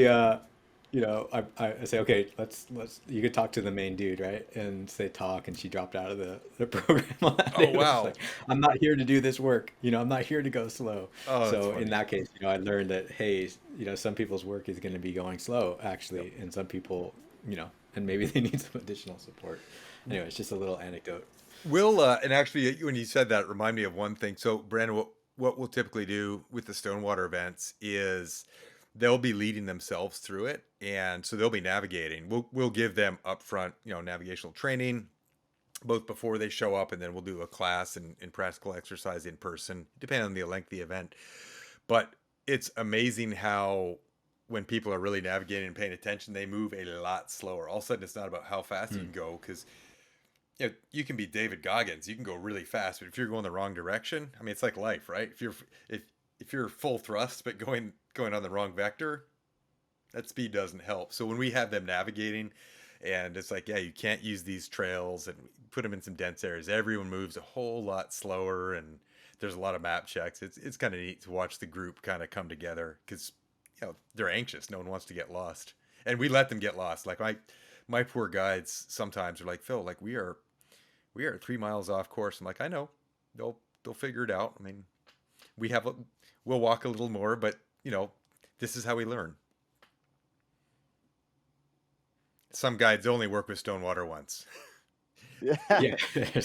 I say, okay, let's you could talk to the main dude, right? And they talk, and she dropped out of the program on that Oh day. It was just wow. like, I'm not here to do this work. I'm not here to go slow. Oh, that's So in funny. that case, I learned that, hey, some people's work is going to be going slow Yep. actually, and some people, and maybe they need some additional support. Anyway, it's just a little anecdote. And actually, when you said that, it reminded me of one thing. So, Brandon, what we'll typically do with the StoneWater events is they'll be leading themselves through it, and so they'll be navigating. We'll give them upfront, navigational training, both before they show up, and then we'll do a class and practical exercise in person, depending on the length of the event. But it's amazing how when people are really navigating and paying attention, they move a lot slower. All of a sudden, it's not about how fast you Hmm. can go, because you can be David Goggins. You can go really fast, but if you're going the wrong direction, I mean, it's like life, right? If you're full thrust but going on the wrong vector, that speed doesn't help. So when we have them navigating, and it's like, yeah, you can't use these trails, and we put them in some dense areas. Everyone moves a whole lot slower, and there's a lot of map checks. It's kind of neat to watch the group kind of come together because they're anxious. No one wants to get lost, and we let them get lost. Like my poor guides sometimes are like, Phil, like we are 3 miles off course. I'm like, I know, they'll figure it out. I mean, we have we'll walk a little more, but this is how we learn. Some guides only work with StoneWater once. Yeah. Yeah.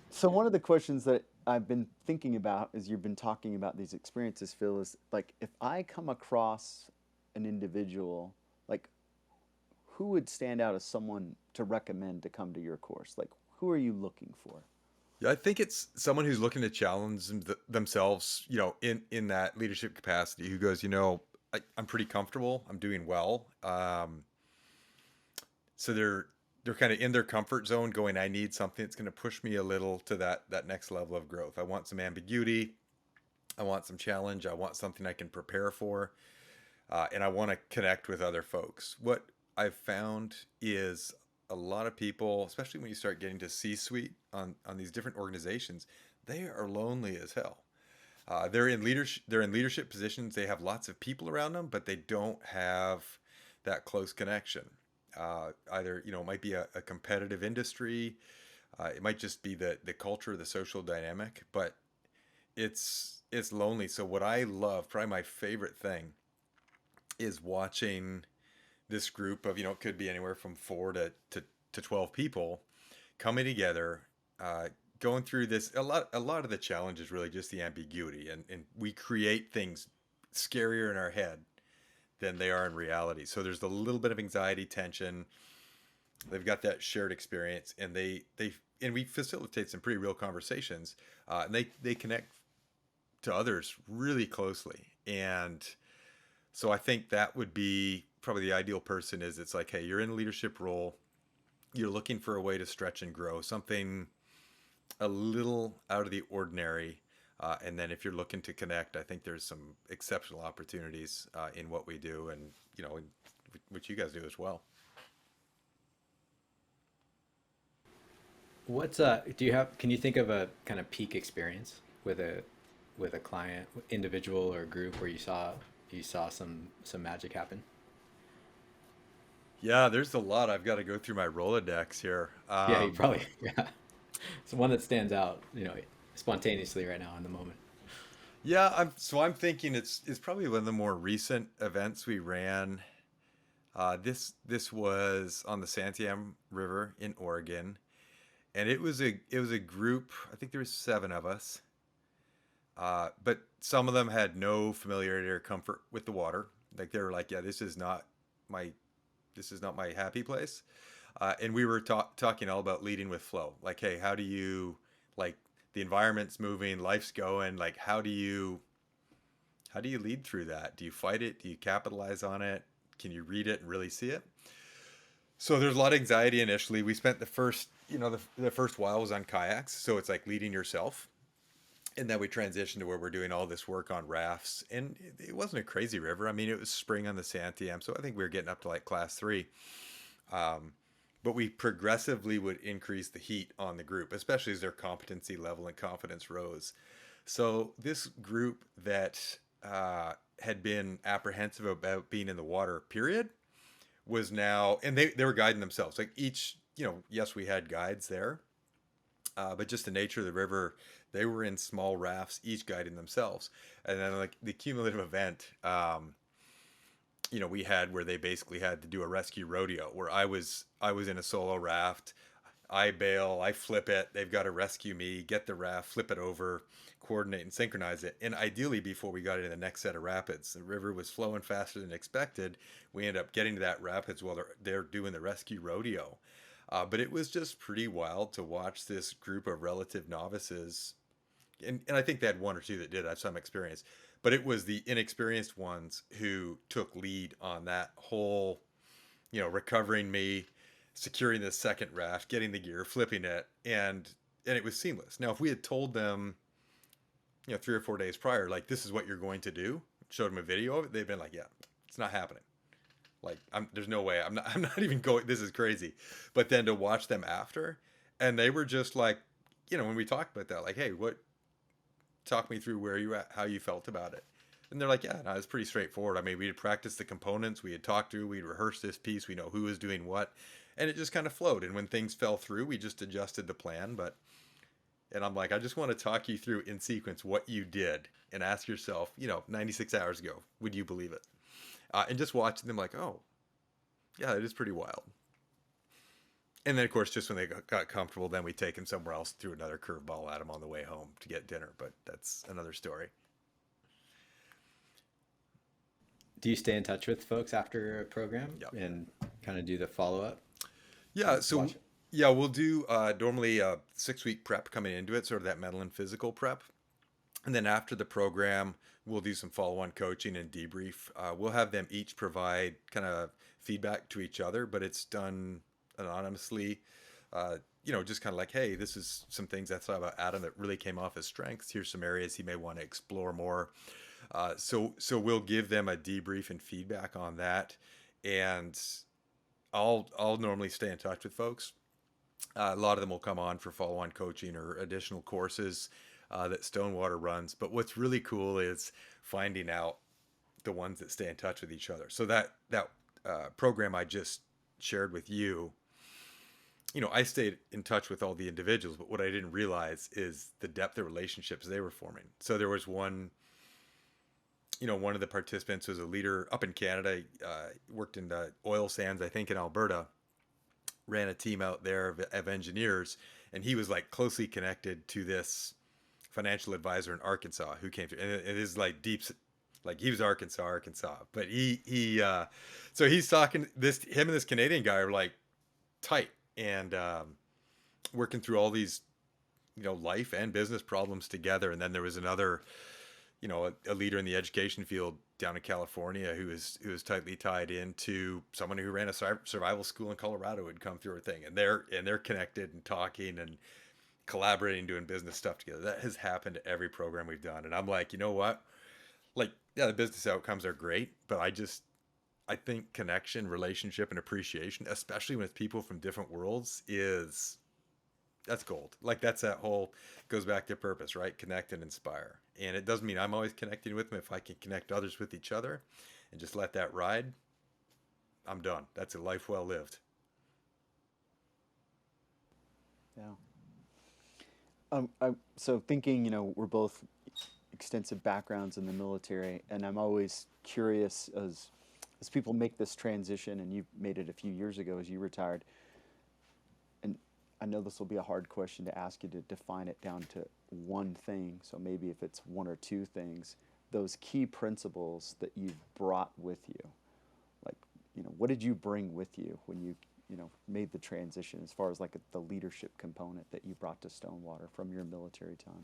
So one of the questions that I've been thinking about as you've been talking about these experiences, Phil, is like if I come across an individual, like who would stand out as someone to recommend to come to your course? Like, who are you looking for? Yeah, I think it's someone who's looking to challenge themselves, in that leadership capacity, who goes, I'm pretty comfortable, I'm doing well. So they're kind of in their comfort zone, going, I need something that's going to push me a little to that next level of growth. I want some ambiguity, I want some challenge, I want something I can prepare for, and I want to connect with other folks. What I've found is a lot of people, especially when you start getting to C-suite on these different organizations, they are lonely as hell. They're in leadership positions. They have lots of people around them, but they don't have that close connection. Either it might be a competitive industry, it might just be the culture, the social dynamic, but it's lonely. So what I love, probably my favorite thing, is watching this group of, it could be anywhere from 4 to 12 people coming together, going through this. A lot of the challenge is really just the ambiguity, and we create things scarier in our head than they are in reality. So there's a little bit of anxiety, tension. They've got that shared experience, and we facilitate some pretty real conversations, and they connect to others really closely. And so I think that would be probably the ideal person. Is it's like, hey, you're in a leadership role, you're looking for a way to stretch and grow, something a little out of the ordinary. And then if you're looking to connect, I think there's some exceptional opportunities in what we do, and in what you guys do as well. What's do you have, can you think of a kind of peak experience with a client, individual or group, where you saw some magic happen? Yeah, there's a lot. I've got to go through my Rolodex here. Yeah, you probably yeah. It's one that stands out, spontaneously right now in the moment. Yeah, I'm thinking it's probably one of the more recent events we ran. This was on the Santiam River in Oregon, and it was a group. I think there was 7 of us, but some of them had no familiarity or comfort with the water. Like, they were like, "Yeah, my this is not my happy place." And we were talking all about leading with flow. Like, hey, how do you, like, the environment's moving, life's going. Like, how do you lead through that? Do you fight it? Do you capitalize on it? Can you read it and really see it? So there's a lot of anxiety initially. We spent the first while was on kayaks, so it's like leading yourself. And then we transitioned to where we're doing all this work on rafts. And it wasn't a crazy river. I mean, it was spring on the Santiam, so I think we were getting up to like class 3. But we progressively would increase the heat on the group, especially as their competency level and confidence rose. So this group that had been apprehensive about being in the water, period, was now, and they were guiding themselves. Like, each, yes, we had guides there, but just the nature of the river, they were in small rafts, each guiding themselves. And then, like, the cumulative event, we had where they basically had to do a rescue rodeo, where I was in a solo raft. I bail, I flip it. They've got to rescue me, get the raft, flip it over, coordinate and synchronize it. And ideally, before we got into the next set of rapids, the river was flowing faster than expected. We ended up getting to that rapids while they're doing the rescue rodeo. But it was just pretty wild to watch this group of relative novices. And I think they had one or two that did have some experience, but it was the inexperienced ones who took lead on that whole, recovering me, securing the second raft, getting the gear, flipping it, and it was seamless. Now, if we had told them, 3 or 4 days prior, like, this is what you're going to do, showed them a video of it, they'd been like, yeah, it's not happening. Like, there's no way. I'm not even going. This is crazy. But then to watch them after, and they were just like, when we talked about that, like, hey, talk me through where you at, how you felt about it. And they're like, yeah, no, it's pretty straightforward. I mean, we had practiced the components, we had talked through, we'd rehearsed this piece, we know who was doing what, and it just kind of flowed. And when things fell through, we just adjusted the plan. And I'm like, I just want to talk you through in sequence what you did, and ask yourself, 96 hours ago, would you believe it? And just watching them, like, oh, yeah, it is pretty wild. And then, of course, just when they got comfortable, then we take them somewhere else, threw another curveball at them on the way home to get dinner. But that's another story. Do you stay in touch with folks after a program Yeah. and kind of do the follow up Yeah. and So watch it? yeah, we'll do normally a 6 week prep coming into it, sort of that mental and physical prep. And then after the program, we'll do some follow on coaching and debrief. We'll have them each provide kind of feedback to each other, but it's done anonymously. Just kind of like, hey, this is some things I thought about Adam that really came off as strengths. Here's some areas he may want to explore more. So we'll give them a debrief and feedback on that, and I'll normally stay in touch with folks. A lot of them will come on for follow-on coaching or additional courses that StoneWater runs. But what's really cool is finding out the ones that stay in touch with each other. So that program I just shared with you, I stayed in touch with all the individuals, but what I didn't realize is the depth of relationships they were forming. So there was one of the participants was a leader up in Canada, worked in the oil sands, I think in Alberta, ran a team out there of engineers, and he was like closely connected to this financial advisor in Arkansas who came through, and it is like deep, like he was Arkansas, but so he's talking this him and this Canadian guy are like tight and working through all these life and business problems together. And then there was another a leader in the education field down in California who was tightly tied into someone who ran a survival school in Colorado who'd come through a thing, and they're connected and talking and collaborating, doing business stuff together. That has happened to every program we've done, and I'm like, you know what? Like, yeah, the business outcomes are great, but I think connection, relationship, and appreciation, especially when it's people from different worlds, is that's gold. Like that whole goes back to purpose, right? Connect and inspire. And it doesn't mean I'm always connecting with them. If I can connect others with each other and just let that ride, I'm done. That's a life well lived. Yeah. So thinking, we're both extensive backgrounds in the military, and I'm always curious as people make this transition, and you made it a few years ago as you retired. And I know this will be a hard question to ask you to define it down to one thing. So maybe if it's one or two things, those key principles that you've brought with you, like, what did you bring with you when you made the transition as far as like the leadership component that you brought to StoneWater from your military time?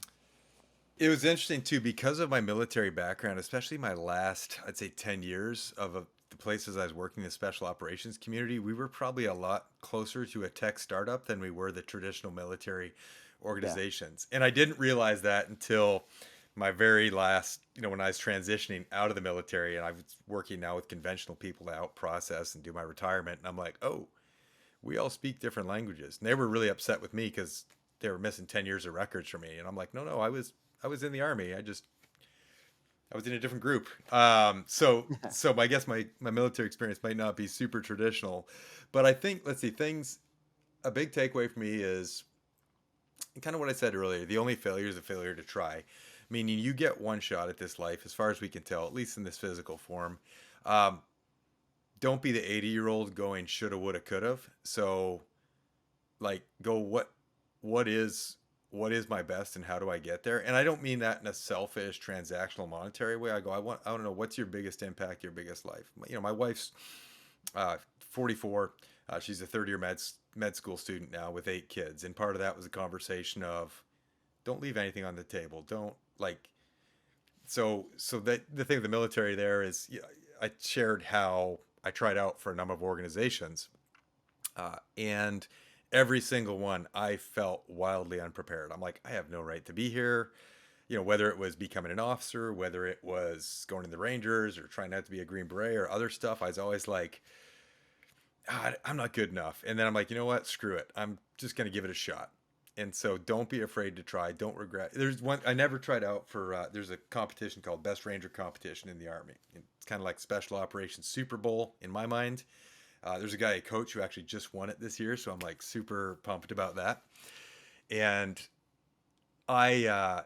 It was interesting too because of my military background, especially my last, I'd say, 10 years of the places I was working in the special operations community. We were probably a lot closer to a tech startup than we were the traditional military Yeah. organizations. And I didn't realize that until my very last, when I was transitioning out of the military and I was working now with conventional people to out process and do my retirement. And I'm like, oh, we all speak different languages. And they were really upset with me because they were missing 10 years of records from me. And I'm like, no, I was in the army. I was in a different group. So I guess my military experience might not be super traditional, but I think, let's see, a big takeaway for me is kind of what I said earlier. The only failure is a failure to try, meaning you get one shot at this life, as far as we can tell, at least in this physical form. Um, don't be the 80-year-old going shoulda, woulda, coulda. So like go what is my best and how do I get there? And I don't mean that in a selfish transactional monetary way. I don't know, what's your biggest impact, your biggest life. My wife's 44. She's a third year med school student now with 8 kids, and part of that was a conversation of don't leave anything on the table. Don't like so that the thing with the military there is, I shared how I tried out for a number of organizations, and every single one I felt wildly unprepared. I'm like, I have no right to be here. Whether it was becoming an officer, whether it was going to the Rangers or trying not to be a Green Beret or other stuff, I was always like, I'm not good enough. And then I'm like, you know what? Screw it. I'm just going to give it a shot. And so don't be afraid to try. Don't regret. There's one, I never tried out for, there's a competition called Best Ranger Competition in the Army. It's kind of like Special Operations Super Bowl in my mind. There's a guy, a coach, who actually just won it this year. So I'm like super pumped about that. And I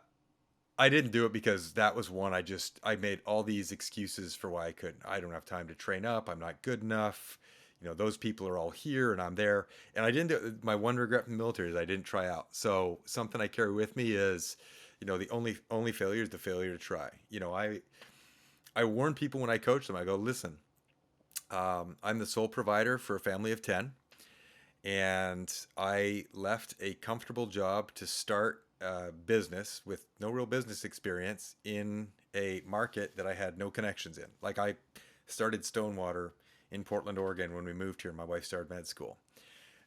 didn't do it because that was one I made all these excuses for why I couldn't. I don't have time to train up. I'm not good enough. Those people are all here and I'm there. And I didn't do it. My one regret from the military is I didn't try out. So something I carry with me is, the only failure is the failure to try. I I warn people when I coach them. I go, listen, I'm the sole provider for a family of 10, and I left a comfortable job to start a business with no real business experience in a market that I had no connections in. Like, I started StoneWater in Portland, Oregon when we moved here. My wife started med school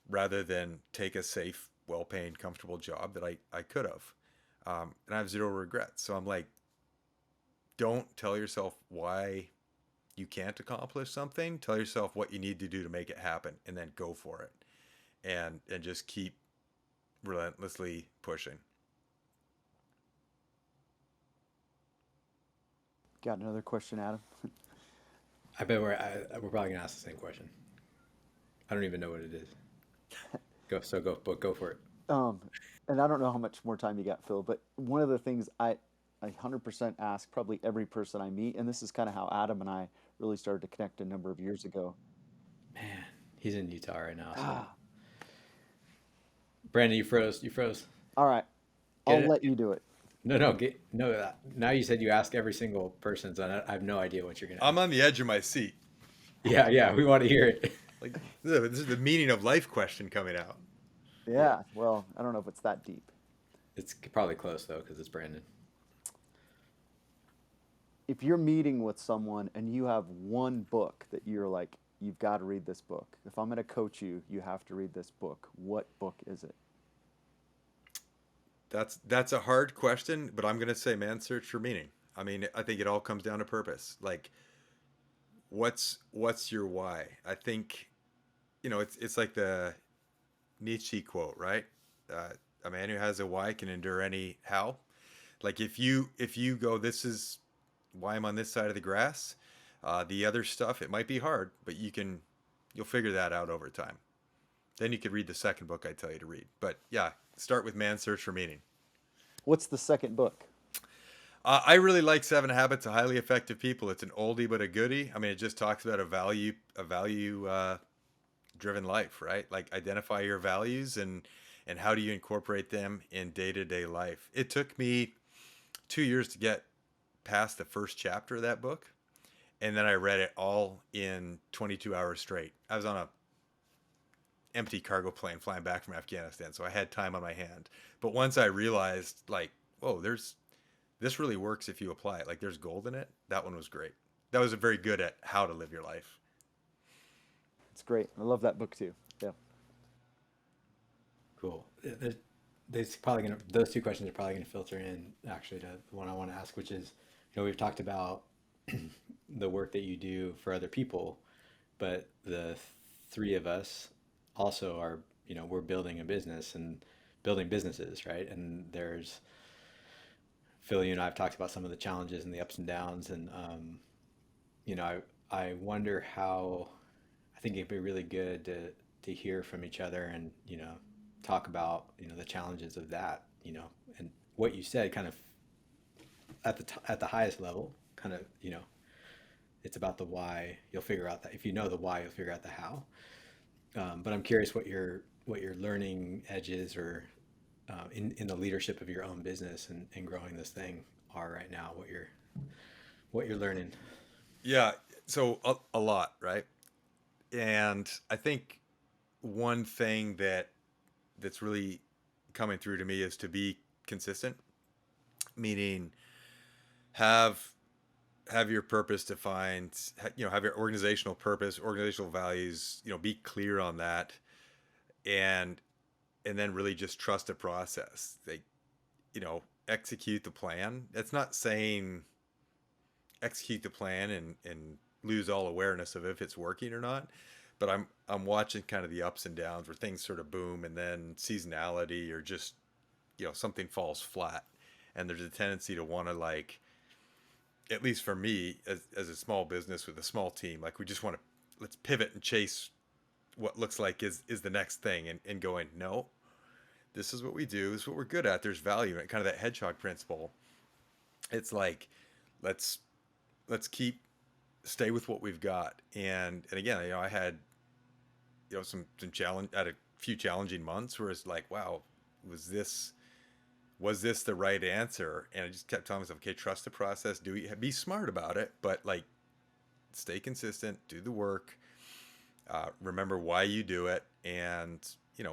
rather than take a safe, well paying, comfortable job that I could have. And I have zero regrets. So I'm like, don't tell yourself why you can't accomplish something. Tell yourself what you need to do to make it happen, and then go for it. And just keep relentlessly pushing. Got another question, Adam? I bet we're probably gonna ask the same question. I don't even know what it is. Go for it. Um, and I don't know how much more time you got, Phil, but one of the things I 100% ask probably every person I meet, and this is kind of how Adam and I really started to connect a number of years ago. Man, he's in Utah right now. So Ah, Brandon, you froze. You froze. all right, Get I'll it? let you do it. No, no, get no. Now you said you ask every single person, so I have no idea what you're gonna I'm ask. on the edge of my seat. Yeah, yeah, we want to hear it. Like, this is the meaning of life question coming out. Yeah, Yeah, well, I don't know if it's that deep. it's probably close though because it's Brandon. If you're meeting with someone and you have one book that you're like, you've got to read this book. If I'm going to coach you, you have to read this book. What book is it? That's a hard question, but I'm gonna say Man's Search for Meaning. I mean, I think it all comes down to purpose. Like, what's your why? I think, it's like the Nietzsche quote, right? A man who has a why can endure any how. Like, if you go, this is why I'm on this side of the grass. The other stuff, it might be hard, but you'll figure that out over time. Then you could read the second book I tell you to read. But yeah, start with Man's Search for Meaning. What's the second book? I really like Seven Habits of Highly Effective People. It's an oldie but a goodie. I mean, it just talks about a value driven life, right? Like, identify your values and how do you incorporate them in day to day life. It took me 2 years to get past the first chapter of that book, and then I read it all in 22 hours straight. I was on a empty cargo plane flying back from Afghanistan, so I had time on my hand. But once I realized, like, whoa, this really works if you apply it. Like, there's gold in it. That one was great. That was very good at how to live your life. It's great. I love that book too. Yeah. Cool. There's probably gonna those two questions are probably gonna filter in actually to the one I want to ask, which is, we've talked about the work that you do for other people, but the three of us also are, we're building a business and building businesses, right? And there's Phil, you and I have talked about some of the challenges and the ups and downs, and I wonder how. I think it'd be really good to hear from each other and talk about the challenges of that, and what you said kind of at the highest level, kind of it's about the why. You'll figure out that if you know the why, you'll figure out the how. But I'm curious what your learning edges or in the leadership of your own business and growing this thing are right now. What you're learning. Yeah. So a lot, right? And I think one thing that's really coming through to me is to be consistent, meaning have have your purpose defined, have your organizational purpose, organizational values, be clear on that, and and then really just trust the process. Execute the plan. That's not saying execute the plan and lose all awareness of if it's working or not. But I'm watching kind of the ups and downs where things sort of boom, and then seasonality, or just something falls flat, and there's a tendency to want to, like, at least for me, as a small business with a small team, like, we just want to, let's pivot and chase what looks like is the next thing, and going, no, this is what we do, this is what we're good at, there's value in it, kind of that hedgehog principle. It's like, let's stay with what we've got. And again, I had some challenge, at a few challenging months where it's like, wow, was this was this the right answer? And I just kept telling myself, okay, trust the process, be smart about it, but like stay consistent, do the work, remember why you do it, and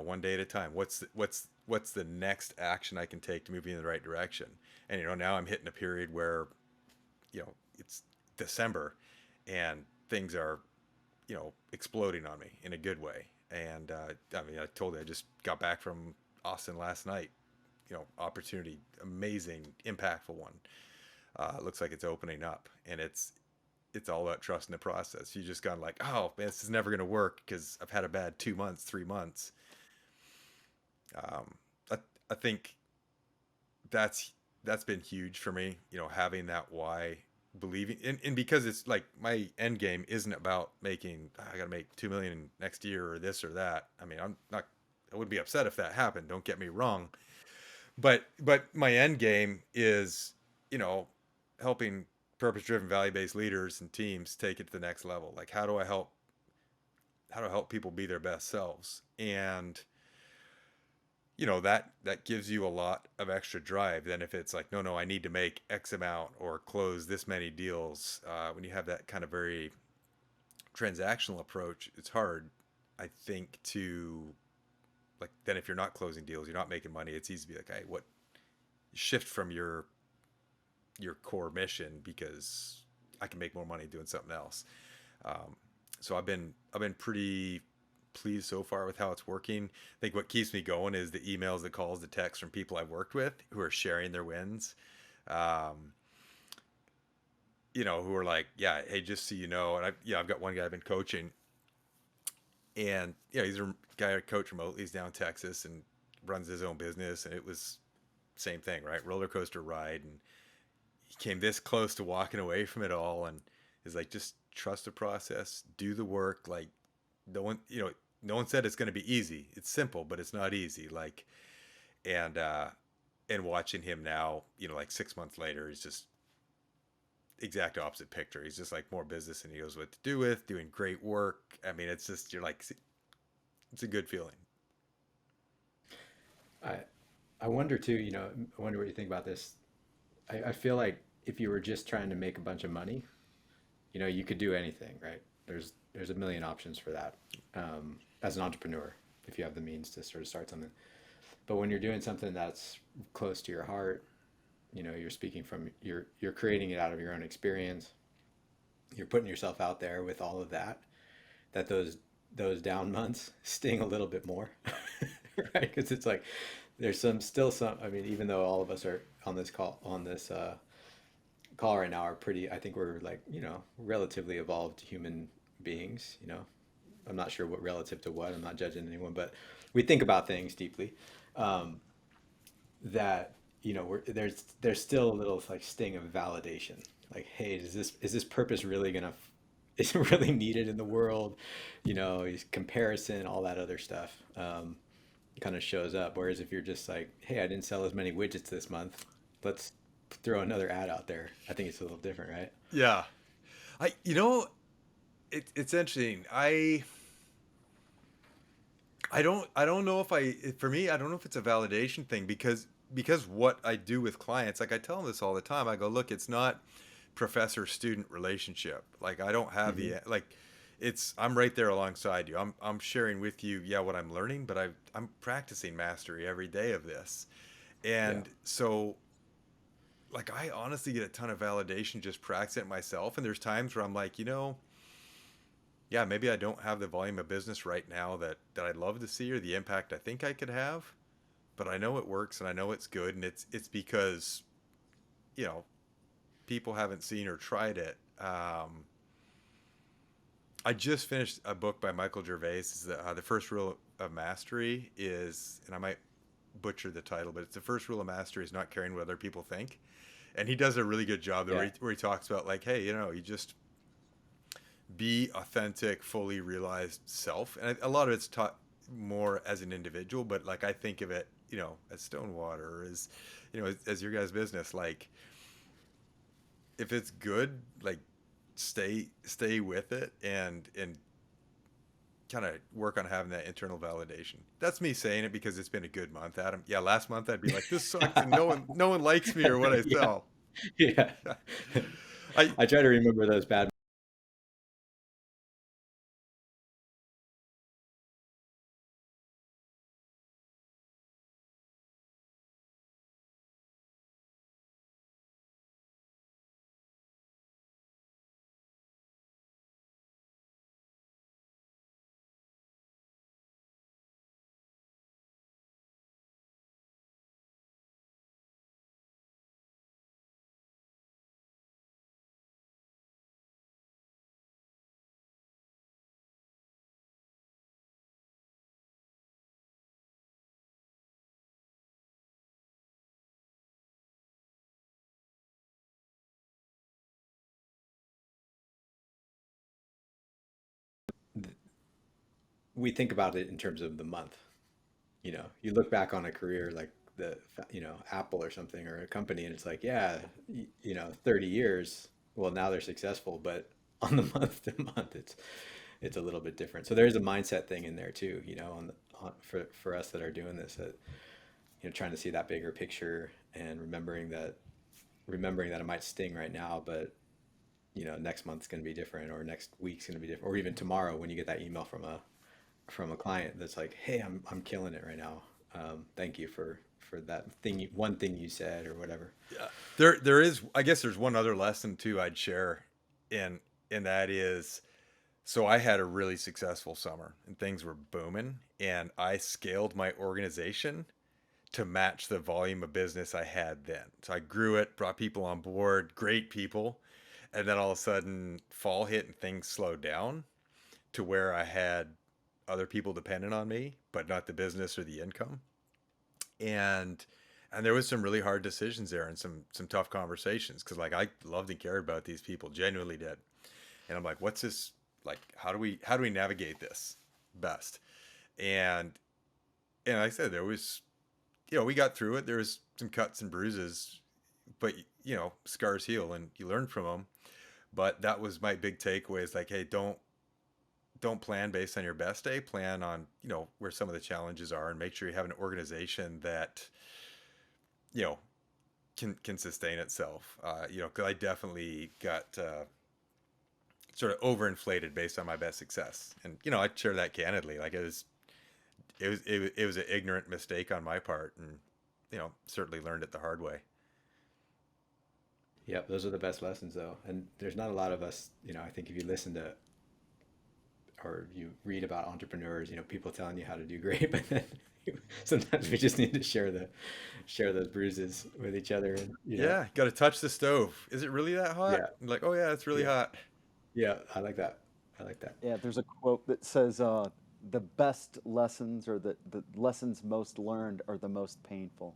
one day at a time. What's the next action I can take to move me in the right direction? And now I'm hitting a period where it's December, and things are exploding on me in a good way. And I mean, I told you I just got back from Austin last night. Opportunity, amazing, impactful one. Looks like it's opening up, and it's all about trusting the process. You just gone like, oh man, this is never going to work because I've had a bad 2 months, 3 months. Um, I, I think that's been huge for me. Having that why, believing, and because it's like my end game isn't about making. I got to make 2 million next year or this or that. I mean, I would be upset if that happened. Don't get me wrong, but my end game is helping purpose driven value based leaders and teams take it to the next level. Like how to help people be their best selves. And that gives you a lot of extra drive than if it's like, no, I need to make X amount or close this many deals. When you have that kind of very transactional approach, it's hard, I think, to like, then if you're not closing deals, you're not making money, it's easy to be like, hey, what, shift from your core mission because I can make more money doing something else. So I've been pretty pleased so far with how it's working. I think what keeps me going is the emails, the calls, the texts from people I've worked with who are sharing their wins. Um, who are like, yeah, hey, just so you know, and I've got one guy I've been coaching, and he's a guy I coach remotely. He's down in Texas and runs his own business, and it was same thing, right? Roller coaster ride, and he came this close to walking away from it all, and is like, just trust the process, do the work. Like, no one said it's going to be easy. It's simple, but it's not easy. Like, and watching him now, like 6 months later, he's just exact opposite picture. He's just like more business and he knows what to do with, doing great work. I mean, it's just, you're like, it's a good feeling. I I wonder too, I wonder what you think about this. I feel like if you were just trying to make a bunch of money, you could do anything, right? There's a million options for that, as an entrepreneur, if you have the means to sort of start something. But when you're doing something that's close to your heart, you're speaking from you're creating it out of your own experience. You're putting yourself out there with all of that. That those down months sting a little bit more, right? Because it's like there's still some. I mean, even though all of us are on this call right now are pretty. I think we're like relatively evolved human beings. I'm not sure what relative to what. I'm not judging anyone, but we think about things deeply. That there's still a little like sting of validation. Like, hey, is this purpose really gonna is it really needed in the world? Comparison, all that other stuff kind of shows up. Whereas if you're just like, hey, I didn't sell as many widgets this month, let's throw another ad out there. I think it's a little different, right? Yeah. I, it's interesting. I don't know if for me, I don't know if it's a validation thing because what I do with clients, like I tell them this all the time. I go, look, it's not professor student relationship. Like I don't have Mm-hmm. I'm right there alongside you. I'm sharing with you, yeah, what I'm learning, but I'm practicing mastery every day of this. Yeah. And so like I honestly get a ton of validation just practicing it myself. And there's times where I'm like, yeah, maybe I don't have the volume of business right now that I'd love to see or the impact I think I could have, but I know it works and I know it's good, and it's because you know people haven't seen or tried it. I just finished a book by Michael Gervais. Is the first rule of mastery is, and I might butcher the title, but it's the first rule of mastery is not caring what other people think, and he does a really good job there Yeah. where he talks about like, hey, you just be authentic, fully realized self. And a lot of it's taught more as an individual, but like I think of it, as StoneWater, as as your guys' business. Like if it's good, like stay with it and kind of work on having that internal validation. That's me saying it because it's been a good month, Adam. Yeah, last month I'd be like, this sucks, and no one likes me or what I Yeah, sell. yeah. I I try to remember those bad. We think about it in terms of the month. You look back on a career like Apple or something or a company, and it's like, yeah, 30 years. Well, now they're successful, but on the month to month, it's a little bit different. So there's a mindset thing in there too, for us that are doing this, that trying to see that bigger picture and remembering that it might sting right now, but next month's going to be different, or next week's going to be different, or even tomorrow when you get that email from a client that's like, hey, I'm killing it right now. Thank you for that one thing you said or whatever. Yeah, there is. I guess there's one other lesson too I'd share, in and that is, so I had a really successful summer and things were booming, and I scaled my organization to match the volume of business I had then. So I grew it, brought people on board, great people, and then all of a sudden fall hit and things slowed down to where I had other people dependent on me, but not the business or the income. And there was some really hard decisions there and some tough conversations, because like I loved and cared about these people, genuinely did. And I'm like, what's this, like, how do we navigate this best? And like I said, there was, we got through it. There was some cuts and bruises, but scars heal and you learn from them. But that was my big takeaway, is like, hey, don't plan based on your best day. Plan on, where some of the challenges are, and make sure you have an organization that, you know, can sustain itself. Because I definitely got sort of overinflated based on my best success, and I share that candidly. Like it was an ignorant mistake on my part, and certainly learned it the hard way. Yep, those are the best lessons though. And there's not a lot of us, I think if you listen to or you read about entrepreneurs, people telling you how to do great, but then sometimes we just need to share those bruises with each other, and Yeah, got to touch the stove. Is it really that hot? yeah, Like, oh yeah, it's really yeah, hot. yeah. I like that. I like that. Yeah, there's a quote that says, "The best lessons, or the lessons most learned, are the most painful."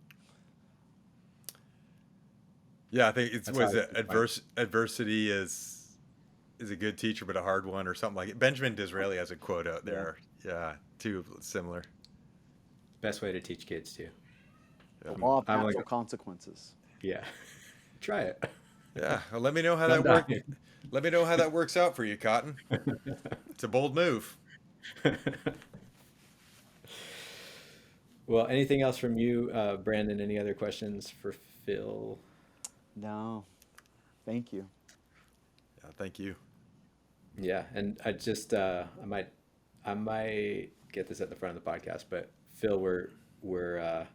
Yeah, I think it's, That's what how I is like it? to define Adversity is a good teacher, but a hard one, or something like it. Benjamin Disraeli has a quote out Yeah. there. Yeah, too similar. it. Best way to teach kids too. The Yeah. law of I'm like, natural consequences. yeah, try it. Yeah. Well, let me know how Don't that work. die. Let me know how that works out for you, Cotton. It's a bold move. Well, anything else from you, Brandon? Any other questions for Phil? No, thank you. Yeah, thank you. Yeah, and I might get this at the front of the podcast, but Phil, we're uh,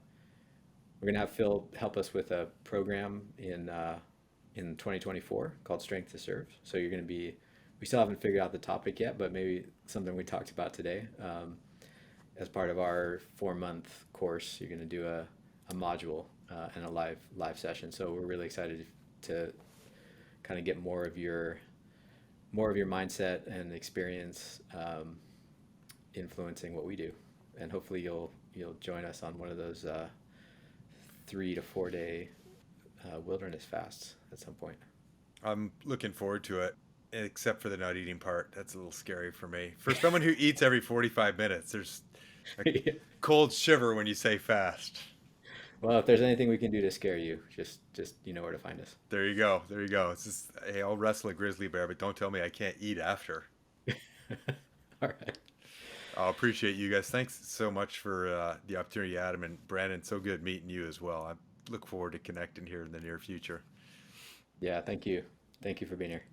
we're gonna have Phil help us with a program in 2024 called Strength to Serve. So you're gonna be, we still haven't figured out the topic yet, but maybe something we talked about today. As part of our 4-month course, you're gonna do a module and a live session. So we're really excited to kind of get more of your mindset and experience influencing what we do, and hopefully you'll join us on one of those 3 to 4 day wilderness fasts at some point. I'm looking forward to it, except for the not eating part. That's a little scary for me. For someone who eats every 45 minutes, there's a cold shiver when you say fast. Well, if there's anything we can do to scare you, just you know where to find us. There you go. There you go. It's just, hey, I'll wrestle a grizzly bear, but don't tell me I can't eat after. All right. I appreciate you guys. Thanks so much for the opportunity, Adam and Brandon. So good meeting you as well. I look forward to connecting here in the near future. Yeah, thank you. Thank you for being here.